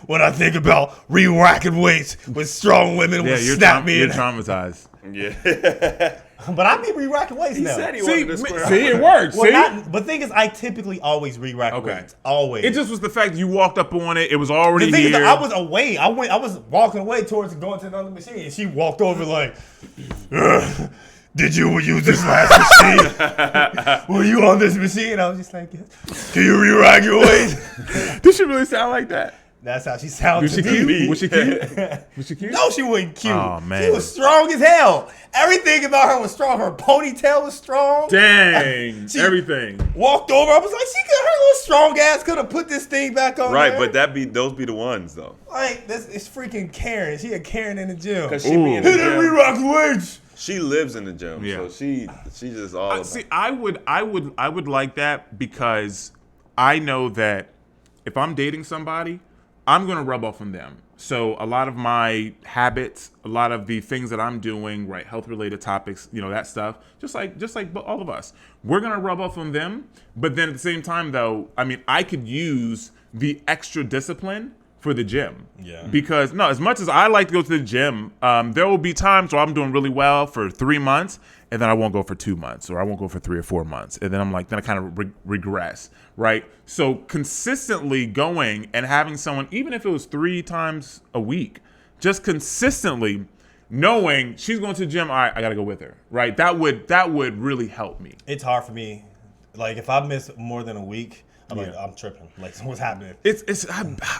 When I think about re-racking weights with strong women Yeah, would you're snap me you're in. traumatized. Yeah. But I be re-racking weights He now. said he See, wanted to square see, up. it works. Well, see, not, but the thing is, I typically always re-rack Okay. weights. Always. it just was the fact that you walked up on it. It was already the thing is here. that I was away. I was walking away towards going to another machine, and she walked over like, "Ugh, did you use this last machine? Were you on this machine?" I was just like, yes. Can you re-rack your weight? Did she really sound like that? That's how she sounded Was she to me. cute? Was she cute? Was she cute? No, she wasn't cute. Oh, man. She was strong as hell. Everything about her was strong. Her ponytail was strong. Dang, She- everything. Walked over. I was like, her little strong ass could have put this thing back on. Right, there. but those be the ones though. like this is freaking Karen. She a Karen in the gym. Cause she be in Ooh. the Hit it, gym. re-rock the weights. She lives in the gym, Yeah. so she just all about. See, I would like that because I know that if I'm dating somebody, I'm gonna rub off on them. So a lot of my habits, a lot of the things that I'm doing, right, health related topics, that stuff, just like all of us, we're gonna rub off on them. But then at the same time, though, I mean, I could use the extra discipline for the gym. Yeah. Because as much as I like to go to the gym, there will be times where I'm doing really well for 3 months, and then I won't go for 2 months, or I won't go for 3 or 4 months, and then I kind of regress, right? So consistently going and having someone, even if it was 3 times a week, just consistently knowing she's going to the gym, all right, I gotta go with her, right? That would really help me. It's hard for me. Like if I miss more than a week, I'm like, I'm tripping. Like what's happening?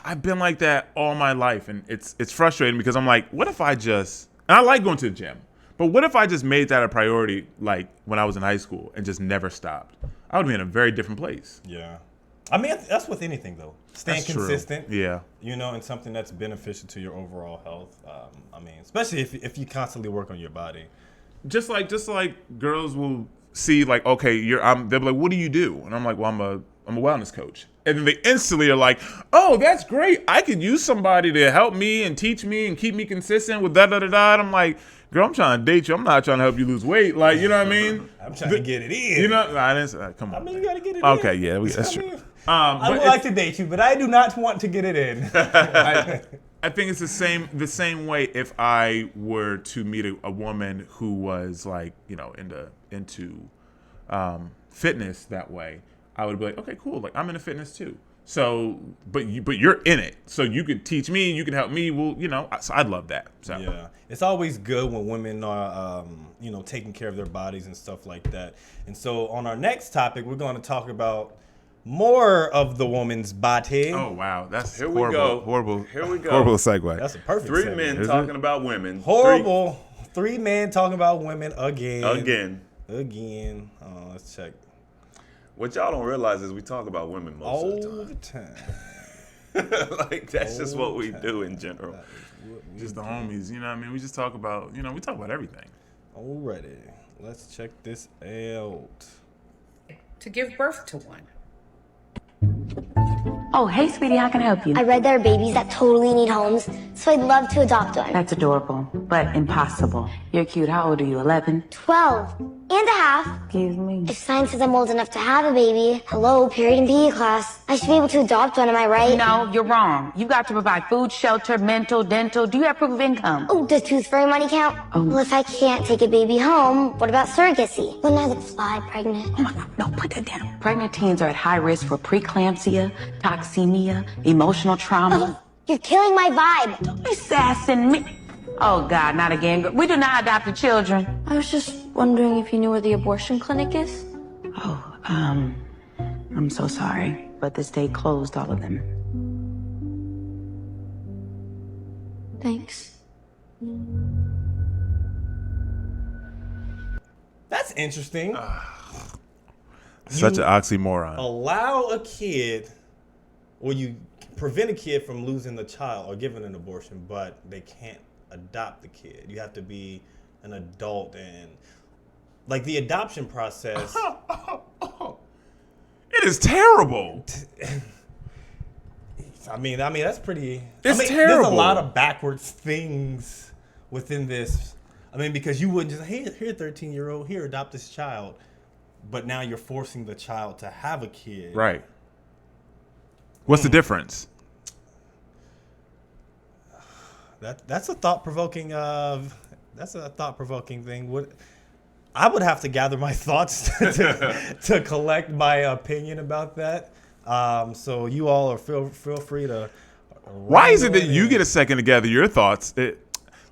I've been like that all my life, and it's frustrating because I'm like, what if I just, and I like going to the gym, but what if I just made that a priority like when I was in high school and just never stopped? I would be in a very different place. Yeah. I mean, that's with anything though. Staying That's true. consistent. Yeah. And something that's beneficial to your overall health. I mean, especially if you constantly work on your body. Just like girls will see like, okay, they'll be like, what do you do? And I'm like, well, I'm a wellness coach. And then they instantly are like, oh, that's great. I could use somebody to help me and teach me and keep me consistent with da-da-da-da. And I'm like, girl, I'm trying to date you. I'm not trying to help you lose weight. Like, you know what I mean? I'm trying to get it in. You know, I didn't, come on. I mean, you gotta get it Okay, in. yeah, that's I true. mean, But I would like to date you, but I do not want to get it in. I think it's the same way if I were to meet a woman who was like, into fitness that way. I would be like, okay, cool. Like I'm into fitness too. So, but you're in it, so you could teach me, you can help me. Well, so I'd love that. So Yeah, it's always good when women are, taking care of their bodies and stuff like that. And so on our next topic, we're going to talk about more of the woman's body. Oh wow, that's Here we horrible. go. Horrible. Here we go. Horrible segue. That's a perfect 3 segue. men Is talking it? about women. Horrible. 3 men talking about women again. Again. Oh, let's check. What y'all don't realize is we talk about women most All of the time. the time. Like that's just what we do in general. Just the homies. You know what I mean? We just talk about, we talk about everything. Alrighty, let's check this out. to give birth to one. Oh, hey, sweetie, how can I help you? I read there are babies that totally need homes, so I'd love to adopt one. That's adorable, but impossible. You're cute. How old are you, 11? 12 and a half. Excuse me. If science says I'm old enough to have a baby, hello, period in PE class, I should be able to adopt one, am I right? No, you're wrong. You got to provide food, shelter, mental, dental. Do you have proof of income? Oh, does tooth fairy money count? Oh. Well, if I can't take a baby home, what about surrogacy? Wouldn't I look fly pregnant? Oh my God, no, put that down. Pregnant teens are at high risk for preeclampsia, toxemia, emotional trauma. You're killing my vibe. Don't be sassing me. Oh God, not again. We do not adopt children. I was just wondering if you knew where the abortion clinic is? Oh, I'm so sorry, but the state closed all of them. Thanks. That's interesting. Such an oxymoron. Allow a kid, or you prevent a kid from losing the child or giving an abortion, but they can't adopt the kid. You have to be an adult, and like the adoption process. It is terrible. I mean that's pretty. It's There's a terrible. lot of backwards things within this. I mean, because you wouldn't just here 13-year-old, here adopt this child, but now you're forcing the child to have a kid. Right. What's the difference? That's a thought-provoking. That's a thought-provoking thing. I would have to gather my thoughts to collect my opinion about that. So you all are feel free to. Why is it that you get a second to gather your thoughts?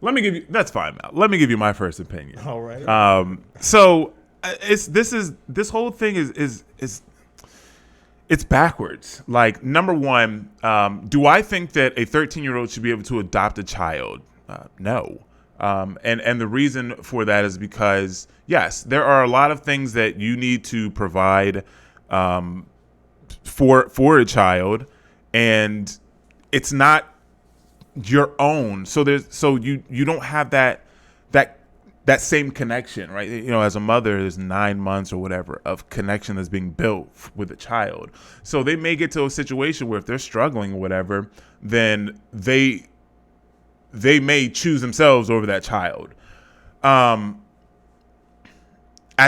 Let me give you. That's fine, Mal. Let me give you my first opinion. All right. So this whole thing is it's backwards. Like, number one, do I think that a 13-year-old should be able to adopt a child? No. And the reason for that is because, yes, there are a lot of things that you need to provide for a child, and it's not your own. So you don't have that same connection, right? You know, as a mother, there's 9 months or whatever of connection that's being built with a child. So they may get to a situation where if they're struggling or whatever, then they may choose themselves over that child. At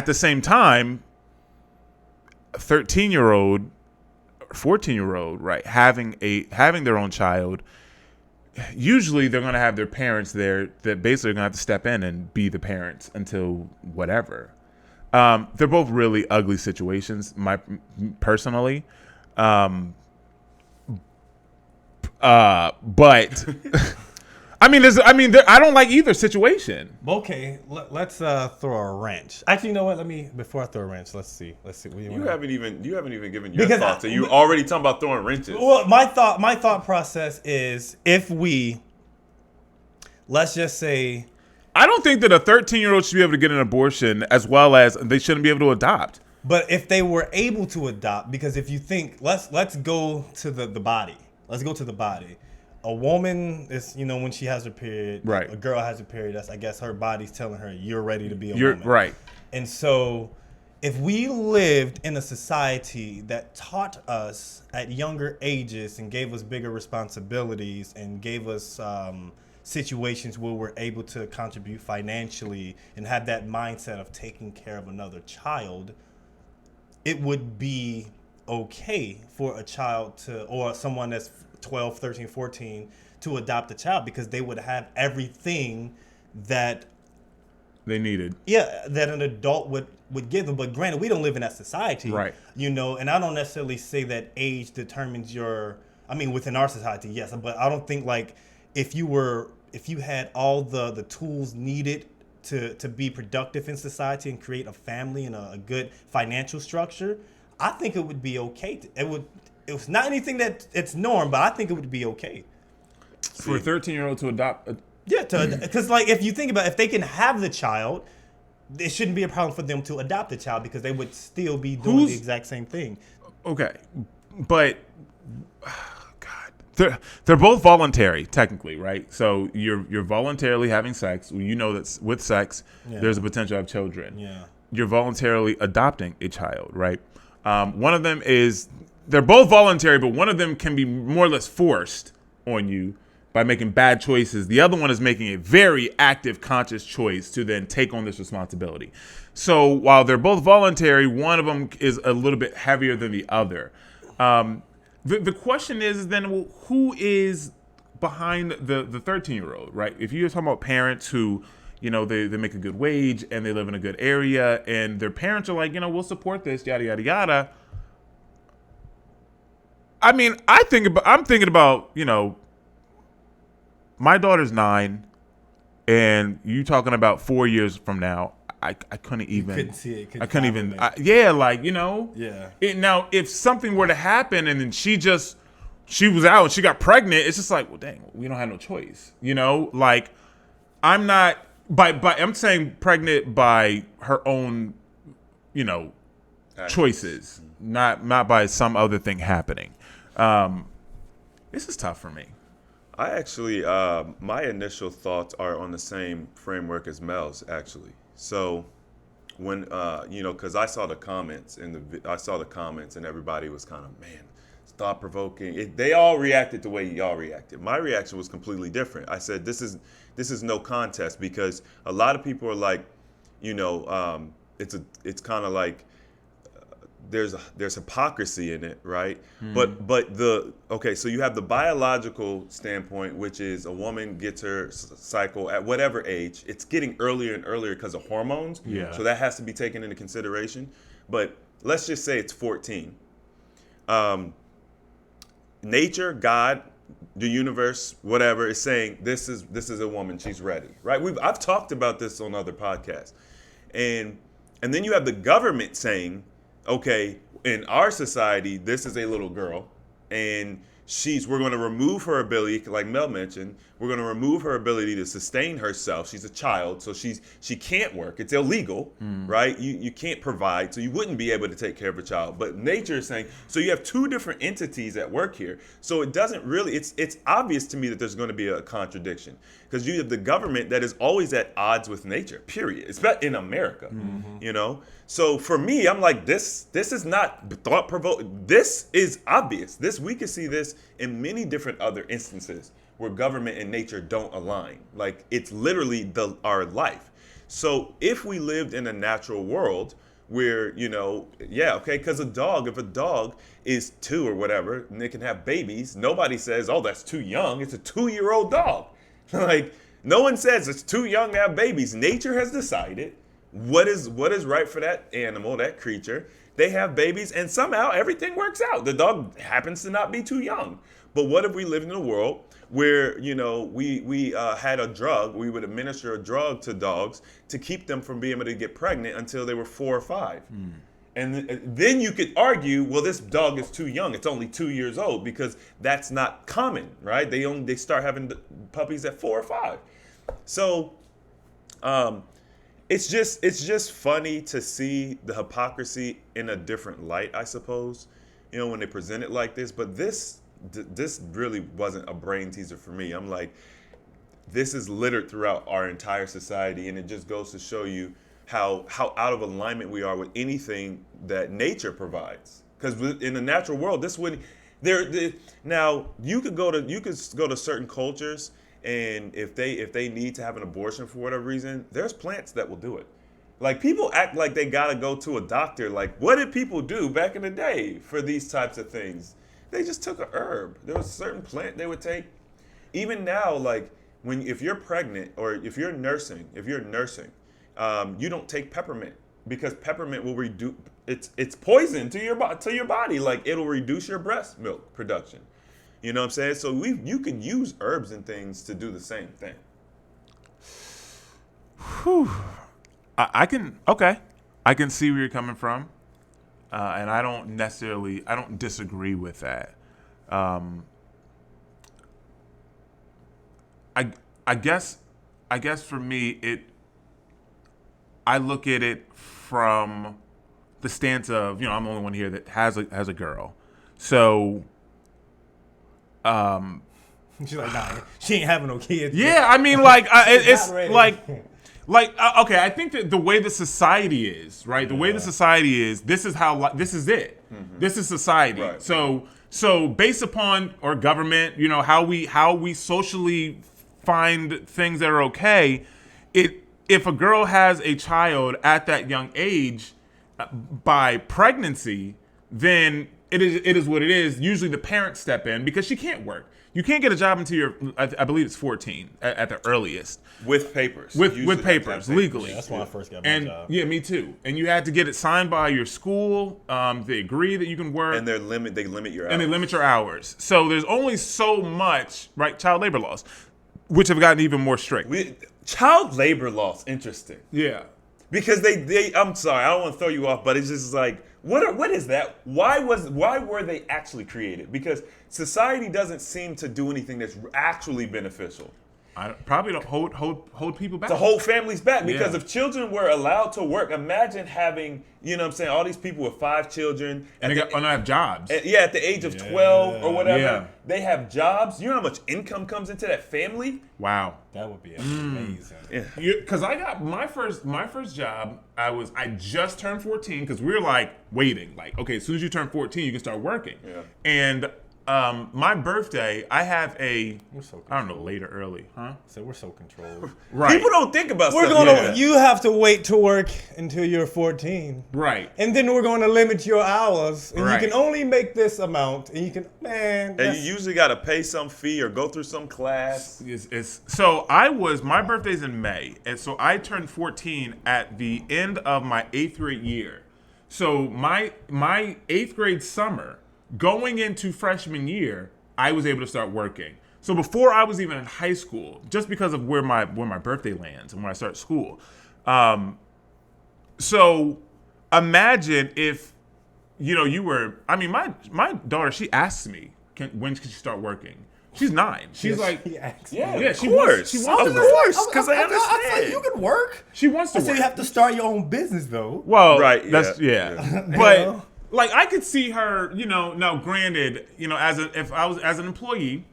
the same time, a 13-year-old, 14-year-old, right, having their own child, usually they're going to have their parents there that basically are going to have to step in and be the parents until whatever. They're both really ugly situations, personally. But I don't like either situation. Okay, let's throw a wrench. Actually, you know what? Before I throw a wrench, let's see. You haven't even given your thoughts. And you already talking about throwing wrenches. Well, my thought process is, if let's just say, I don't think that a 13-year-old should be able to get an abortion, as well as they shouldn't be able to adopt. but if they were able to adopt, because if you think, let's go to the body. Let's go to the body. A woman is, when she has her period, right. A girl has her period. That's, I guess, her body's telling her you're ready to be a woman. Right. And so, if we lived in a society that taught us at younger ages and gave us bigger responsibilities and gave us situations where we're able to contribute financially and have that mindset of taking care of another child, it would be okay for a child or someone that's 12, 13, 14 to adopt a child, because they would have everything that they needed. Yeah, that an adult would give them. But granted, we don't live in that society. Right. And I don't necessarily say that age determines within our society, yes. But I don't think, like, if you had all the tools needed to be productive in society and create a family and a good financial structure, I think it would be okay. It's not anything that it's norm, but I think it would be okay For a 13-year-old to adopt. Because, like, if you think about it, if they can have the child, it shouldn't be a problem for them to adopt the child, because they would still be doing the exact same thing. Okay, but God, they're both voluntary, technically, right? So you're voluntarily having sex. You know that with sex, there's a potential to have children. Yeah. You're voluntarily adopting a child, right? One of them is they're both voluntary, but one of them can be more or less forced on you by making bad choices. The other one is making a very active, conscious choice to then take on this responsibility. So while they're both voluntary, one of them is a little bit heavier than the other. The question is then, well, who is behind the 13-year-old, right? If you're talking about parents who, you know, they make a good wage and they live in a good area and their parents are like, you know, we'll support this, yada, yada, yada. I mean, I'm thinking about, you know, my daughter's 9 and you talking about 4 years from now. I couldn't even. You couldn't see it. I couldn't even. Yeah, like, you know. Yeah. Now, if something were to happen and then she was out and she got pregnant, it's just like, well, dang, we don't have no choice. You know, like, I'm not I'm saying pregnant by her own, you know, choices, not by some other thing happening. This is tough for me. I actually, my initial thoughts are on the same framework as Mel's, actually. So when, you know, because I saw the comments and everybody was kind of, man, it's thought-provoking. They all reacted the way y'all reacted. My reaction was completely different. I said, this is no contest, because a lot of people are like, you know, it's kind of like, there's hypocrisy in it, right? But so you have the biological standpoint, which is a woman gets her cycle at whatever age. It's getting earlier and earlier because of hormones. Yeah. So that has to be taken into consideration. But let's just say it's 14. Nature, God, the universe, whatever, is saying this is a woman. She's ready, right? I've talked about this on other podcasts, and then you have the government saying, okay, in our society, this is a little girl, and we're going to remove her ability, like Mel mentioned, we're going to remove her ability to sustain herself. She's a child, so she can't work. It's illegal, right? You can't provide, so you wouldn't be able to take care of a child. But nature is saying, so you have two different entities at work here. So it doesn't really, it's obvious to me that there's going to be a contradiction, because you have the government that is always at odds with nature, period. It's not in America, you know? So for me, I'm like, this is not thought-provoking. This is obvious. We can see this in many different other instances where government and nature don't align. Like, it's literally our life. So if we lived in a natural world where, you know, because if a dog is 2 or whatever, and they can have babies, nobody says, oh, that's too young. It's a 2-year-old dog. Like, no one says it's too young to have babies. Nature has decided what is right for that animal, that creature. They have babies, and somehow everything works out. The dog happens to not be too young. But what if we lived in a world where, you know, we had a drug, we would administer a drug to dogs to keep them from being able to get pregnant until they were 4 or 5. And then you could argue, well, this dog is too young. It's only 2 years old, because that's not common, right? They start having puppies at 4 or 5. So it's just funny to see the hypocrisy in a different light, I suppose, you know, when they present it like this. But this really wasn't a brain teaser for me. I'm like, this is littered throughout our entire society, and it just goes to show you how out of alignment we are with anything that nature provides. Because in the natural world, this wouldn't. Now you could go to certain cultures, and if they need to have an abortion for whatever reason, there's plants that will do it. Like, people act like they gotta go to a doctor. Like, what did people do back in the day for these types of things? They just took a herb. There was a certain plant they would take. Even now, like, if you're pregnant or if you're nursing, you don't take peppermint, because peppermint will reduce. It's poison to your body. Like, it'll reduce your breast milk production. You know what I'm saying? So you can use herbs and things to do the same thing. Whew. I can see where you're coming from, and I don't disagree with that. I guess for me, I look at it from the stance of, you know, I'm the only one here that has a girl, so. She's like, nah, she ain't having no kids. Yeah, I mean, like, it's not ready. okay. I think that the way the society is, right? The way the society is, this is it. This is society. Right. So based upon our government, you know, how we socially find things that are okay, if a girl has a child at that young age by pregnancy, then it is what it is. Usually the parents step in because she can't work. You can't get a job until you're, I believe it's 14 at the earliest. With papers. With Usually papers, they have legally. Yeah, that's when I first got my And job. yeah, me too. And you had to get it signed by your school. They agree that you can work. And they limit your hours. And they limit your hours. So there's only so much, right? Child labor laws, which have gotten even more strict. Child labor laws, interesting. Yeah. Because they I'm sorry, I don't want to throw you off, but it's just like what is that? Why were they actually created? Because society doesn't seem to do anything that's actually beneficial. I probably don't hold people back. To hold families back, because Yeah. if children were allowed to work, imagine having, you know what I'm saying, all these people with 5 children. and they don't have jobs. At the age of 12 or whatever, Yeah. they have jobs. You know how much income comes into that family? Wow. That would be amazing. Because I got my first job. I just turned 14 because we were like waiting, like, okay, as soon as you turn 14, you can start working. Yeah. And my birthday, I have We're so I don't know, late or early, huh? So we're so controlled. Right. People don't think about We're stuff gonna. like that. You have to wait to work until you're 14, Right. and then we're going to limit your hours, and Right. you can only make this amount, and you can, man. And that's- you usually got to pay some fee or go through some class. So my birthday's in May, and so I turned 14 at the end of my 8th grade year. So my 8th grade summer, going into freshman year, I was able to start working. So before I was even in high school, just because of where my birthday lands and when I start school. So imagine if, you know, you were. I mean, my daughter, she asks me, when can she start working? She's 9. She's like, he asked Yeah, me. yeah, of she course. wants. She wants Of to work. course, because I I was like, understand. you can work. She wants to I said work. you have to start your own business though. Well, Right, That's yeah, yeah. You But know? like I could see her, you know. Now, granted, you know, if I was as an employee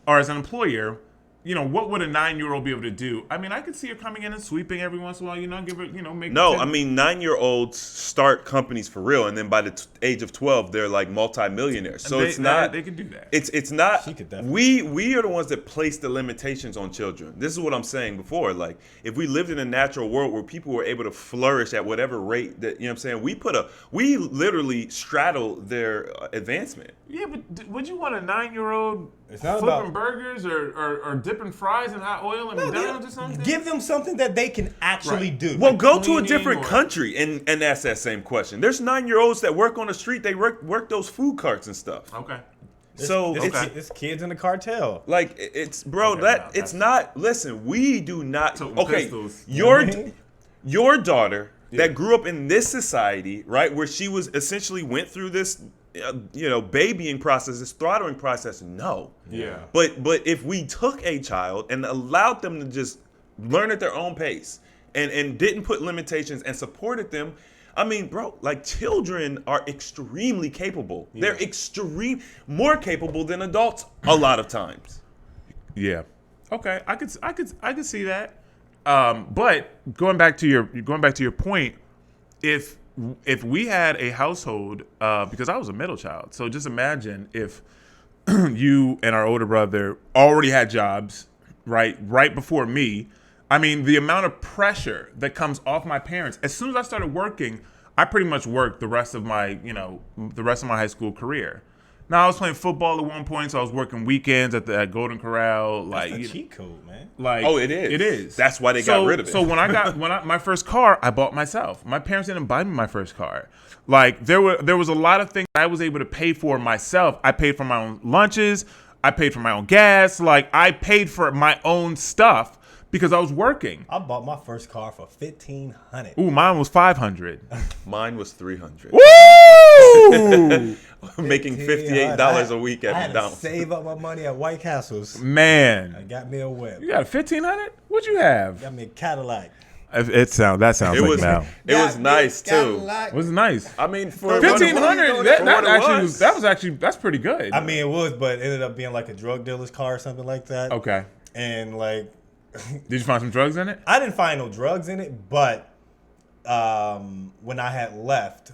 or as an employer, you know, what would a 9-year-old be able to do? I mean, I could see her coming in and sweeping every once in a while. You know, give her, you know, make. No, 10 I mean 9-year-olds start companies for real, and then by the age of 12, they're like multi-millionaires. So it's not. They can do that. It's not. She could definitely. We are the ones that place the limitations on children. This is what I'm saying before. Like, if we lived in a natural world where people were able to flourish at whatever rate that, you know what I'm saying, we literally straddle their advancement. Yeah, but would you want a 9-year-old It's not flipping about- burgers or dipping fries in hot oil and McDonald's or something? Give them something that they can actually Right. do. Well, go to a cleaning different or- country and ask that same question. There's 9-year-olds that work on the street. They work those food carts and stuff. Okay. So it's kids in the cartel. like it's bro Okay, that no, it's that's- not. Listen, we do not. Toting Okay, pistols. your daughter that grew up in this society, right, where she was essentially went through this, babying process, this throttling process. No. Yeah. But if we took a child and allowed them to just learn at their own pace and didn't put limitations and supported them, I mean, bro, like children are extremely capable. Yeah. They're more capable than adults a lot of times. Yeah. Okay, I could see that. But going back to your point, if we had a household, because I was a middle child, so just imagine if you and our older brother already had jobs, right before me. I mean, the amount of pressure that comes off my parents. As soon as I started working, I pretty much worked the rest of my high school career. Now I was playing football at one point, so I was working weekends at Golden Corral. That's Like, a cheat code, man. like Oh, it is. It is. That's why they got rid of it. So when my first car, I bought myself. My parents didn't buy me my first car. Like there was a lot of things I was able to pay for myself. I paid for my own lunches. I paid for my own gas. Like I paid for my own stuff because I was working. I bought my first car for $1,500. Ooh, mine was $500. Mine was $300. Woo! Making $58 a week at I had to McDonald's. save up my money at White Castles. I Man, got me a whip. you got $1,500? What'd you have? Got me a Cadillac. That sounds It like was Mal. it was Got me a nice too. Cadillac. It was nice. I mean, for $1,500. That's pretty good. I mean, it was, but it ended up being like a drug dealer's car or something like that. Okay. And like, Did you find some drugs in it? I didn't find no drugs in it, but when I had left,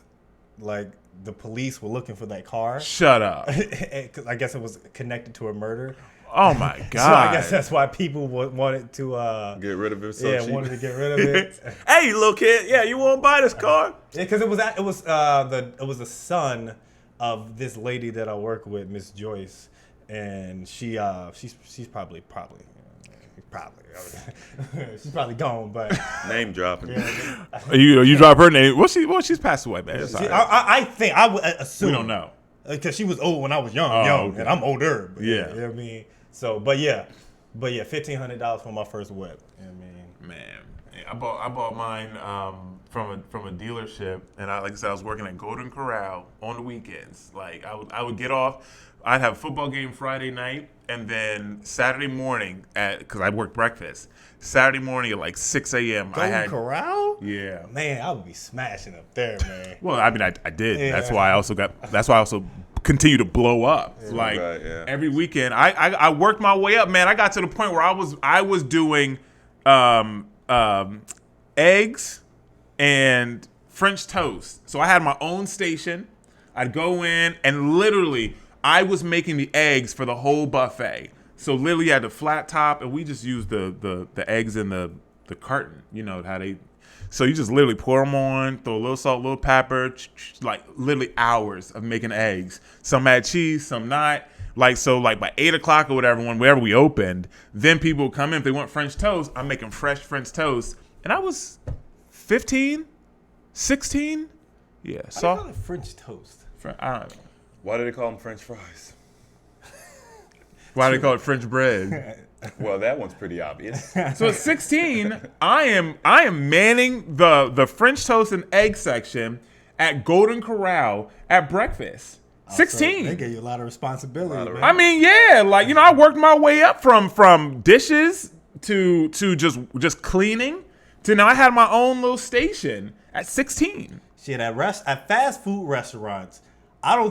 like the police were looking for that car. Shut up. Because I guess it was connected to a murder. Oh my God. So I guess that's why people wanted to Get rid of it. wanted to get rid of it. Hey, little kid. Yeah, you want to buy this car? Because it was the son of this lady that I work with, Miss Joyce, and she's probably she's probably gone, but Name dropping. You drop her name. Well, she's passed away, man. It's all right. I think I would assume We don't know. because she was old when I was young, okay. and I'm older. But Yeah. you know what I mean. So, but yeah, $1,500 for my first whip. You know what I mean. Man, I bought mine from a dealership, and like I said, I was working at Golden Corral on the weekends. Like I would get off. I'd have a football game Friday night, and then Saturday morning because I worked breakfast. Saturday morning at like 6 a.m. Golden Corral? Yeah. Man, I would be smashing up there, man. Well, I mean, I did. Yeah. That's why I also continue to blow up. Like Right, yeah. every weekend, I worked my way up, man. I got to the point where I was doing eggs and French toast. So I had my own station. I'd go in and literally I was making the eggs for the whole buffet. So literally I had the flat top, and we just used the eggs in the carton. You know how they. So you just literally pour them on, throw a little salt, a little pepper, like literally hours of making eggs. Some had cheese, some not. Like by 8 o'clock or whatever, whenever we opened, then people would come in if they want French toast. I'm making fresh French toast, and I was 15, 16. Yeah, I so call it French toast. I don't know. Why do they call them French fries? Why do they call it French bread? Well, that one's pretty obvious. So at 16, I am manning the French toast and egg section at Golden Corral at breakfast. 16. They gave you a lot of responsibility, man. I mean, yeah, like I worked my way up from dishes to just cleaning to now I had my own little station at 16. Shit, at fast food restaurants, I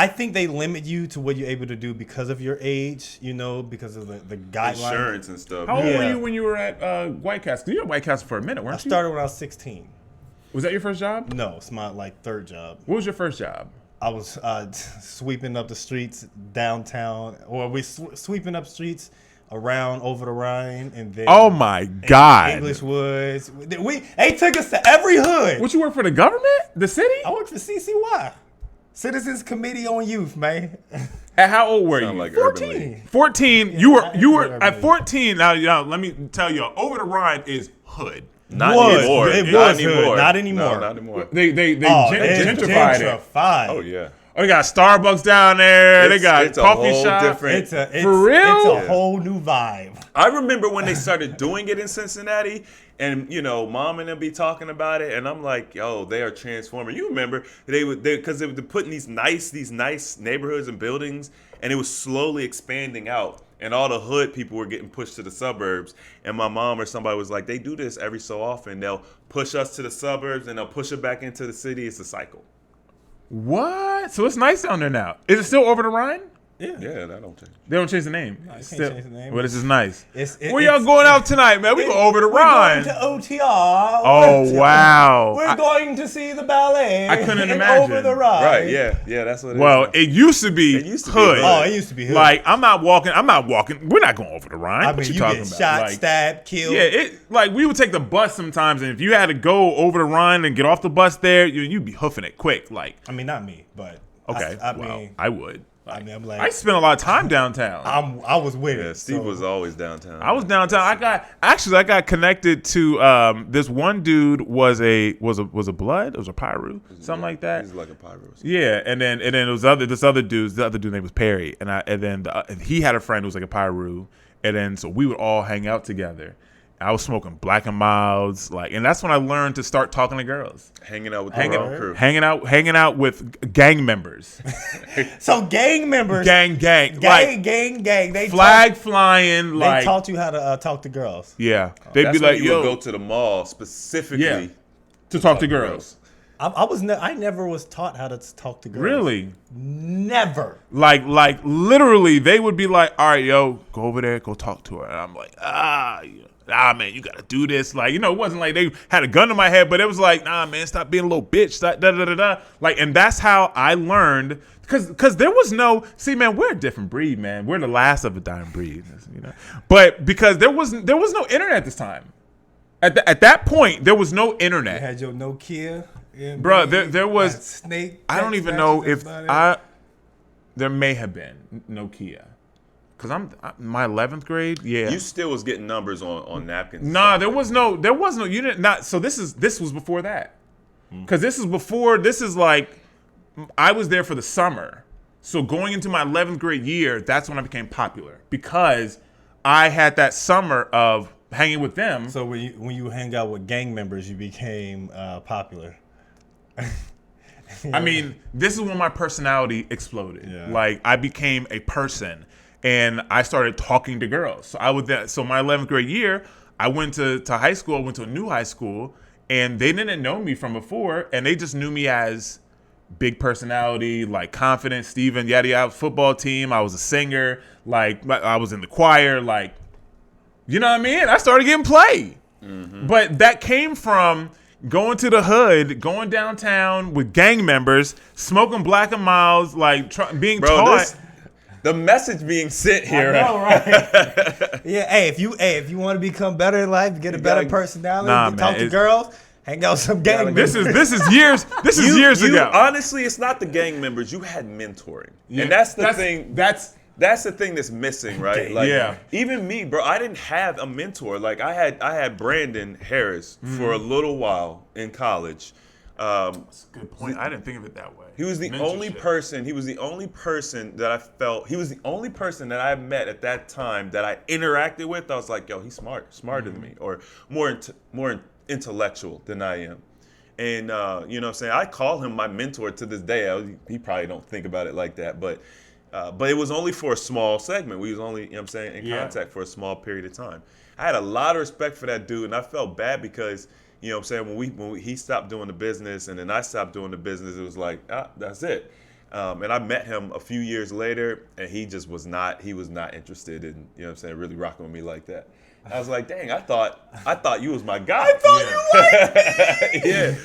think they limit you to what you're able to do because of your age, because of the guidelines. Insurance and stuff. How old Yeah. were you when you were at White Castle? 'Cause you were at White Castle for a minute, weren't I you? started when I was 16. Was that your first job? No, it's my third job. What was your first job? I was sweeping up the streets downtown, or we sweeping up streets around over the Rhine, and then Oh my God! English Woods. They took us to every hood. What, you work for the government? The city? I worked for CCY, Citizens Committee on Youth, man. At how old were Sound you? like Urban 14. League. 14. Yeah, you I were did at Urban 14. Now, let me tell you, over the Rhine is hood. Not Was. anymore. It Not was hood. anymore. Not anymore. No, not anymore. They It's gentrified it. gentrified. Oh yeah. Oh, they got Starbucks down there. They got it's a coffee whole shop. different- It's For real? It's a whole new vibe. I remember when they started doing it in Cincinnati, and Mom and them be talking about it, and I'm like, yo, they are transforming. You remember because they were putting these nice neighborhoods and buildings, and it was slowly expanding out, and all the hood people were getting pushed to the suburbs. And my mom or somebody was like, they do this every so often. They'll push us to the suburbs, and they'll push it back into the city. It's a cycle. What? So it's nice down there now. Is it still over the Rhine? Yeah, that don't change. They don't change the name. you It's can't change the name. Well, this is nice. Where y'all It's- going out tonight, man? We go over the We're Rhine. going to OTR. Oh, wow. We're going to see the ballet. I couldn't and imagine. Over the Rhine. Right? Yeah, that's what it is. Well, now. it used to be It used to be hood. hood. Oh, it used to be hood. Like I'm not walking. We're not going over the Rhine. I What mean, you you talking get about? shot, Like, stabbed, killed. yeah, like we would take the bus sometimes, and if you had to go over the Rhine and get off the bus there, you'd be hoofing it quick. Like, I mean, not me, but okay, I well, mean, I would. I'm like, I spent a lot of time downtown. I was with Yeah, it. Steve so- was always downtown. I was downtown. I got connected to this one dude was a blood. It was a Pyru, something like that. He's like a pyro. Yeah, and then it was this other dude. The other dude's name was Perry, and then he had a friend who was like a Pyru, and then so we would all hang out together. I was smoking Black and Milds, and that's when I learned to start talking to girls, Hanging out with the wrong crew. hanging out with gang members, So gang members, gang, gang. They flag flying, They taught you how to talk to girls. yeah, they'd That's be when like, you yo, would go to the mall specifically. Yeah. to talk to girls. I never was taught how to talk to girls. Really? Never. Like literally, they would be like, all right, yo, go over there, go talk to her. And I'm like, man, you gotta do this. Like, it wasn't like they had a gun to my head, but it was like, nah, man, stop being a little bitch. Stop, da da da da. Like, and that's how I learned. Because there was no, see, man, we're a different breed, man. We're the last of a dying breed, But because there was no internet at this time. At that point, there was no internet. You had your Nokia. Bro, there was Snake. I don't even know if there may have been Nokia, because I'm my 11th grade. Yeah, You still was getting numbers on napkins. nah, there was no. You didn't not. So this was before that, because this is like I was there for the summer. So going into my 11th grade year, that's when I became popular because I had that summer of hanging with them. So when you hang out with gang members, you became popular. I mean, this is when my personality exploded. Yeah. Like, I became a person, and I started talking to girls. So my 11th grade year, I went to high school. I went to a new high school, and they didn't know me from before, and they just knew me as big personality, like confident, Steven, yada yada, football team. I was a singer, like I was in the choir, like, you know what I mean? I started getting play. Mm-hmm. But that came from going to the hood, going downtown with gang members, smoking Black and Milds, like being taught. The message being sent here. I know, right? Yeah. Hey, if you want to become better in life, get a better personality, talk to girls, hang out with some gang members. This is years. This is years ago. Honestly, it's not the gang members. You had mentoring, and that's the thing. That's the thing that's missing, right? Okay. Like, yeah. Even me, bro, I didn't have a mentor. Like, I had Brandon Harris for a little while in college. That's a good point. I didn't think of it that way. He was the only person. He was the only person that I felt. He was the only person that I met at that time that I interacted with. I was like, yo, he's smarter than me, or more intellectual than I am. And you know what I'm saying? I call him my mentor to this day. He probably don't think about it like that, but it was only for a small segment. We was only, you know what I'm saying, in contact for a small period of time. I had a lot of respect for that dude, and I felt bad because, you know what I'm saying, when he stopped doing the business and then I stopped doing the business, it was like, that's it. And I met him a few years later, and he was not interested in, you know what I'm saying, really rocking with me like that. I was like, dang, I thought you was my guy. Yeah.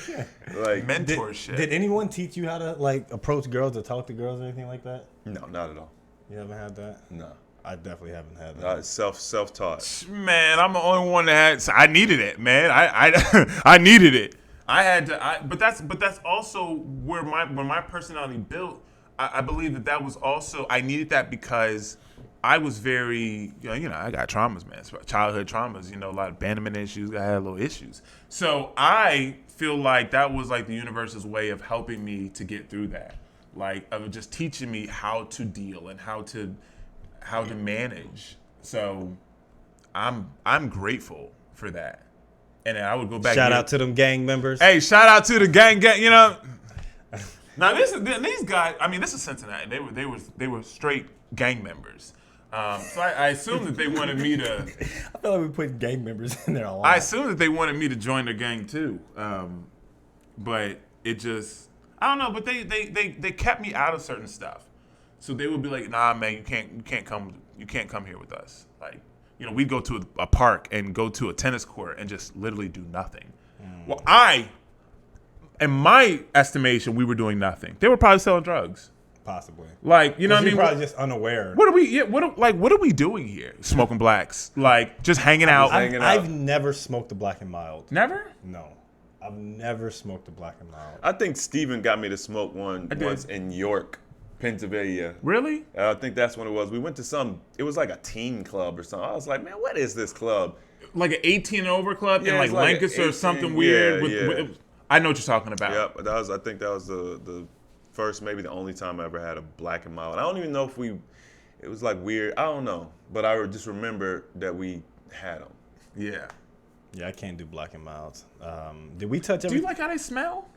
Like, mentorship. Did anyone teach you how to, like, approach girls or talk to girls or anything like that? No, not at all. You haven't had that? No. I definitely haven't had that. Self-taught. Man, I'm the only one that had. So I needed it, man. I needed it. I had to. But that's also where my personality built. I believe that was also, I needed that because I was very, you know, I got traumas, man. Childhood traumas, you know, a lot of abandonment issues. I had little issues. So I feel like that was like the universe's way of helping me to get through that. Like, of just teaching me how to deal and how to manage. So I'm grateful for that. And then I would go back. Shout out to them gang members. Hey, shout out to the gang, you know. Now these guys, I mean, this is Cincinnati. They were straight gang members. So I assume that they wanted me to. I feel like we put gang members in there a lot. I assume that they wanted me to join their gang too. But it just, I don't know. But they kept me out of certain stuff. So they would be like, nah, man, you can't come here with us. Like, you know, we'd go to a park and go to a tennis court and just literally do nothing. Well, in my estimation, we were doing nothing. They were probably selling drugs. Possibly. Like, you know what I mean? Probably just unaware. What are we doing here? Smoking blacks. Like, just hanging out. I've never smoked a Black and Mild. Never? No. I've never smoked a Black and Mild. I think Steven got me to smoke one once in York, Pennsylvania. Really? I think that's when it was. We went to it was like a teen club or something. I was like, man, what is this club? Like an 18 and over club in like it's like Lancaster or 18, something weird. Yeah. I know what you're talking about. Yep, I think that was the first, maybe the only time I ever had a Black and Mild. I don't even know if it was like weird. I don't know. But I just remember that we had them. Yeah. Yeah, I can't do Black and Milds. Did we touch Do you like how they smell?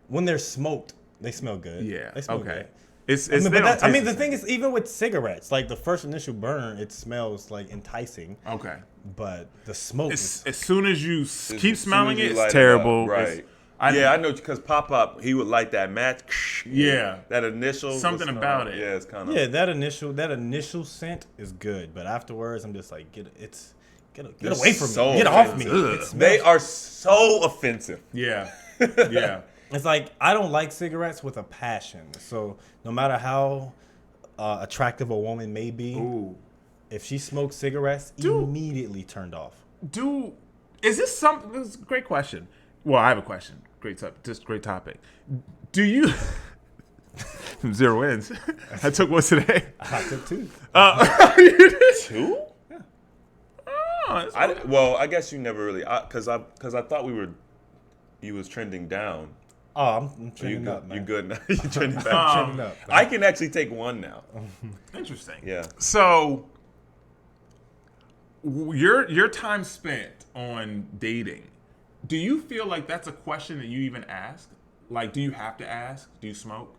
When they're smoked, they smell good. Yeah. They smell Okay. good. The thing is, even with cigarettes, like the first initial burn, it smells like enticing. Okay. But the smoke As soon as you keep As smelling soon as it, you light it's it up, terrible. right. I I know, because Pop, he would light that match. Yeah. That initial. Something about it. Yeah, it's kind of. Yeah, that initial scent is good, but afterwards, I'm just like, get They're away from so me. Get off me. offensive. It smells- They are so offensive. Yeah. Yeah. It's like I don't like cigarettes with a passion. So no matter how attractive a woman may be, Ooh. if she smokes cigarettes, Dude. immediately turned off. Is this something? This is a great question. Well, I have a question. Great topic. Do you? From 0 wins. I took one today. I took 2. You did? 2? Oh, that's I guess you never really, because I thought you was trending down. Oh, I'm You trending good? up, man. You good now? You trending back? Trending up. I can actually take one now. interesting. Yeah. So, your time spent on dating, do you feel like that's a question that you even ask? Like, do you have to ask? Do you smoke?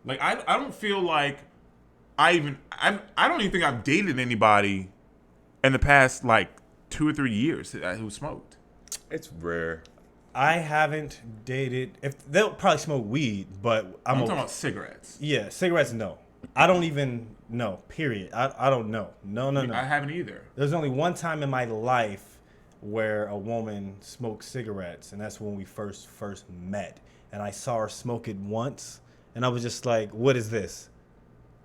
Like, I don't feel like I don't even think I've dated anybody in the past like 2 or 3 years who smoked. It's rare. I haven't dated. If they'll probably smoke weed, but I'm I'm talking okay. about cigarettes. Yeah, cigarettes. No, I don't even know. Period. I don't know. No. I haven't either. There's only one time in my life where a woman smoked cigarettes, and that's when we first met. And I saw her smoke it once, and I was just like, "What is this?"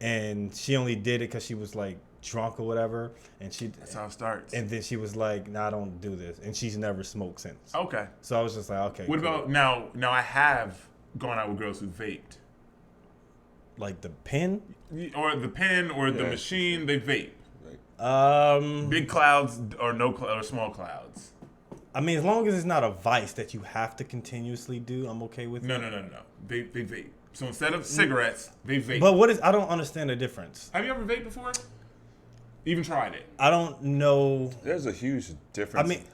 And she only did it because she was like drunk or whatever, and That's how it starts. and then she was like, "Nah, I don't do this," and she's never smoked since. Okay. So I was just like, "Okay." What cool. about now? Now I have gone out with girls who vaped, like the pen? or the pen, or the Yeah. machine. They vape. Big. Big clouds or or small clouds. I mean, as long as it's not a vice that you have to continuously do, I'm okay with No. it. They vape. So instead of cigarettes, they vape. But what is? I don't understand the difference. Have you ever vaped before? Even tried it? I don't know. There's a huge I difference. mean,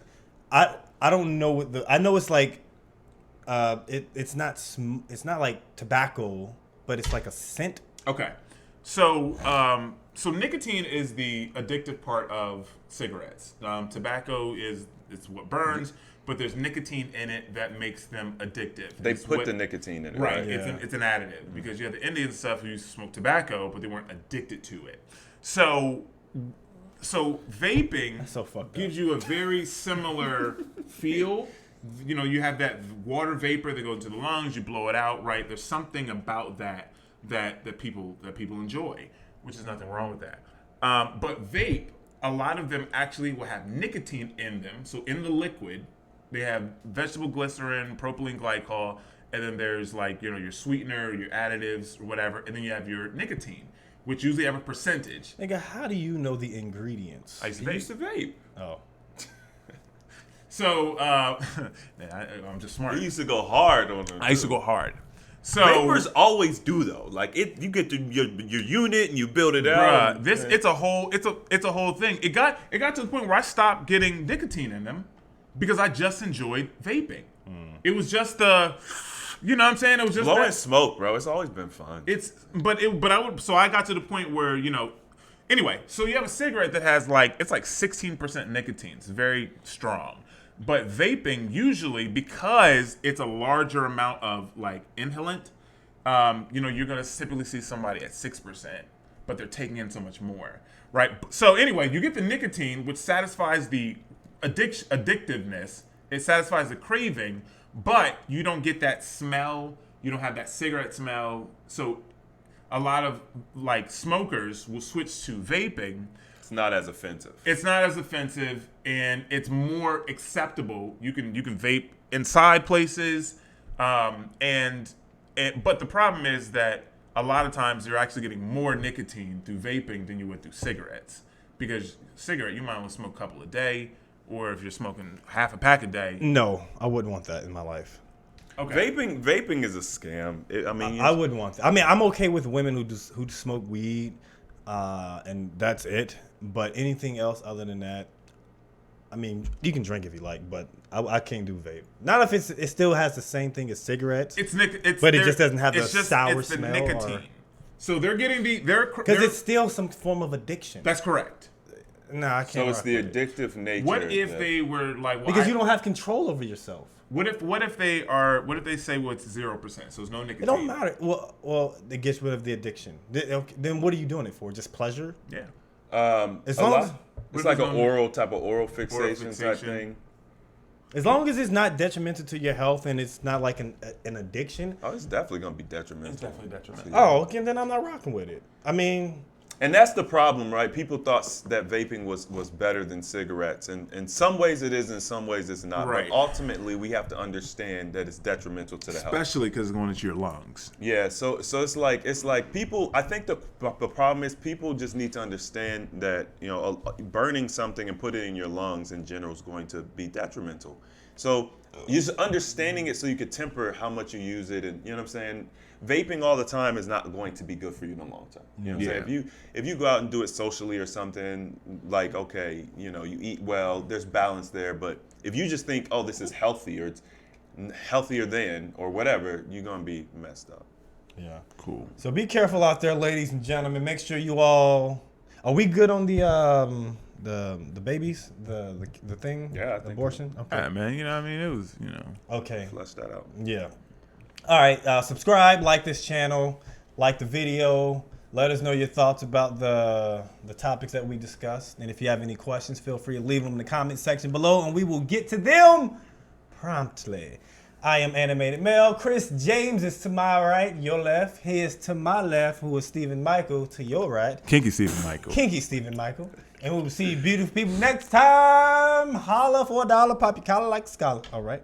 I don't know what I know it's like. It's not like tobacco, but it's like a scent. Okay. So so nicotine is the addictive part of cigarettes. Tobacco it's what burns, but there's nicotine in it that makes them addictive. they It's put what- the nicotine in it, Right, right? Yeah. it's an additive because you have the Indian stuff who used to smoke tobacco, but they weren't addicted to it. So vaping so fucked up. gives you a very similar feel. You know, you have that water vapor that goes into the lungs, you blow it out, right? There's something about that people enjoy, which is nothing wrong with that. But vape, a lot of them actually will have nicotine in them. So in the liquid, they have vegetable glycerin, propylene glycol, and then there's like, you know, your sweetener, your additives, or whatever, and then you have your nicotine, which usually have a percentage. Nigga, how do you know the ingredients? I used to He vape. used to vape. Oh, So I'm just smart. He used to go hard on them. I used to go hard. So Vapors always do though. Like you get to your unit and you build it out. bruh, it's a whole thing. It got to the point where I stopped getting nicotine in them because I just enjoyed vaping. It was just you know what I'm saying? It was just Blowing that, smoke, bro. It's always been fun. so I got to the point where, you know, anyway, so you have a cigarette that has it's like 16% nicotine. It's very strong. But vaping usually, because it's a larger amount of like inhalant, you know, you're gonna typically see somebody at 6%, but they're taking in so much more, right? So anyway, you get the nicotine, which satisfies the addictiveness. It satisfies the craving, but you don't get that smell. You don't have that cigarette smell. So a lot of like smokers will switch to vaping. It's not as offensive. It's not as offensive, and it's more acceptable. You can vape inside places, but the problem is that a lot of times you're actually getting more nicotine through vaping than you would through cigarettes. Because cigarette, you might only smoke a couple a day, or if you're smoking half a pack a day. no, I wouldn't want that in my life. Okay. Vaping is a scam. I wouldn't want that. I mean, I'm okay with women who smoke weed, and that's it. But anything else other than that, I mean, you can drink if you like, but I can't do vape. Not if it still has the same thing as cigarettes. But it just doesn't have the sour it's the smell nicotine. or- So they're getting Because it's still some form of addiction. that's correct. Nah, I can't. So it's rock the with it. addictive nature. What if that- they were like, well, Because you don't have control over yourself. What if they say it's 0%? So there's no nicotine. It don't matter. Well, it gets rid of the addiction. Then what are you doing it for? Just pleasure? Yeah. As A long lot. as- It's like an What is oral fixation type fixation. thing. As long as it's not detrimental to your health and it's not like an addiction. Oh, it's definitely gonna be detrimental. It's definitely detrimental. Oh, okay, then I'm not rocking with it. I mean, And that's the problem, right? People thought that vaping was better than cigarettes, and in some ways it is, in some ways it's not. Right. But ultimately, we have to understand that it's detrimental to the health. Especially because it's going into your lungs. Yeah, so it's like people. I think the problem is people just need to understand that burning something and put it in your lungs in general is going to be detrimental. So just understanding it so you could temper how much you use it, and you know what I'm saying. Vaping all the time is not going to be good for you in the long term. You know what I'm saying? If you go out and do it socially or something, like okay, you eat well, there's balance there. But if you just think, oh, this is healthy or it's healthier than or whatever, you're gonna be messed up. yeah. Cool. So be careful out there, ladies and gentlemen. Make sure you all. Are we good on the babies, the thing? Yeah, I the think abortion. Okay. Yeah, man. You know, what I mean, it was, Okay. Flesh that out. Yeah. All right. Subscribe, like this channel, like the video. Let us know your thoughts about the topics that we discussed. And if you have any questions, feel free to leave them in the comment section below, and we will get to them promptly. I am Animated Mel. Chris James is to my right, your left. He is to my left, who is Stephen Michael, to your right. Kinky Stephen Michael. Kinky Stephen Michael. And we will see you beautiful people next time. Holla for $1, pop your collar like a scholar. All right.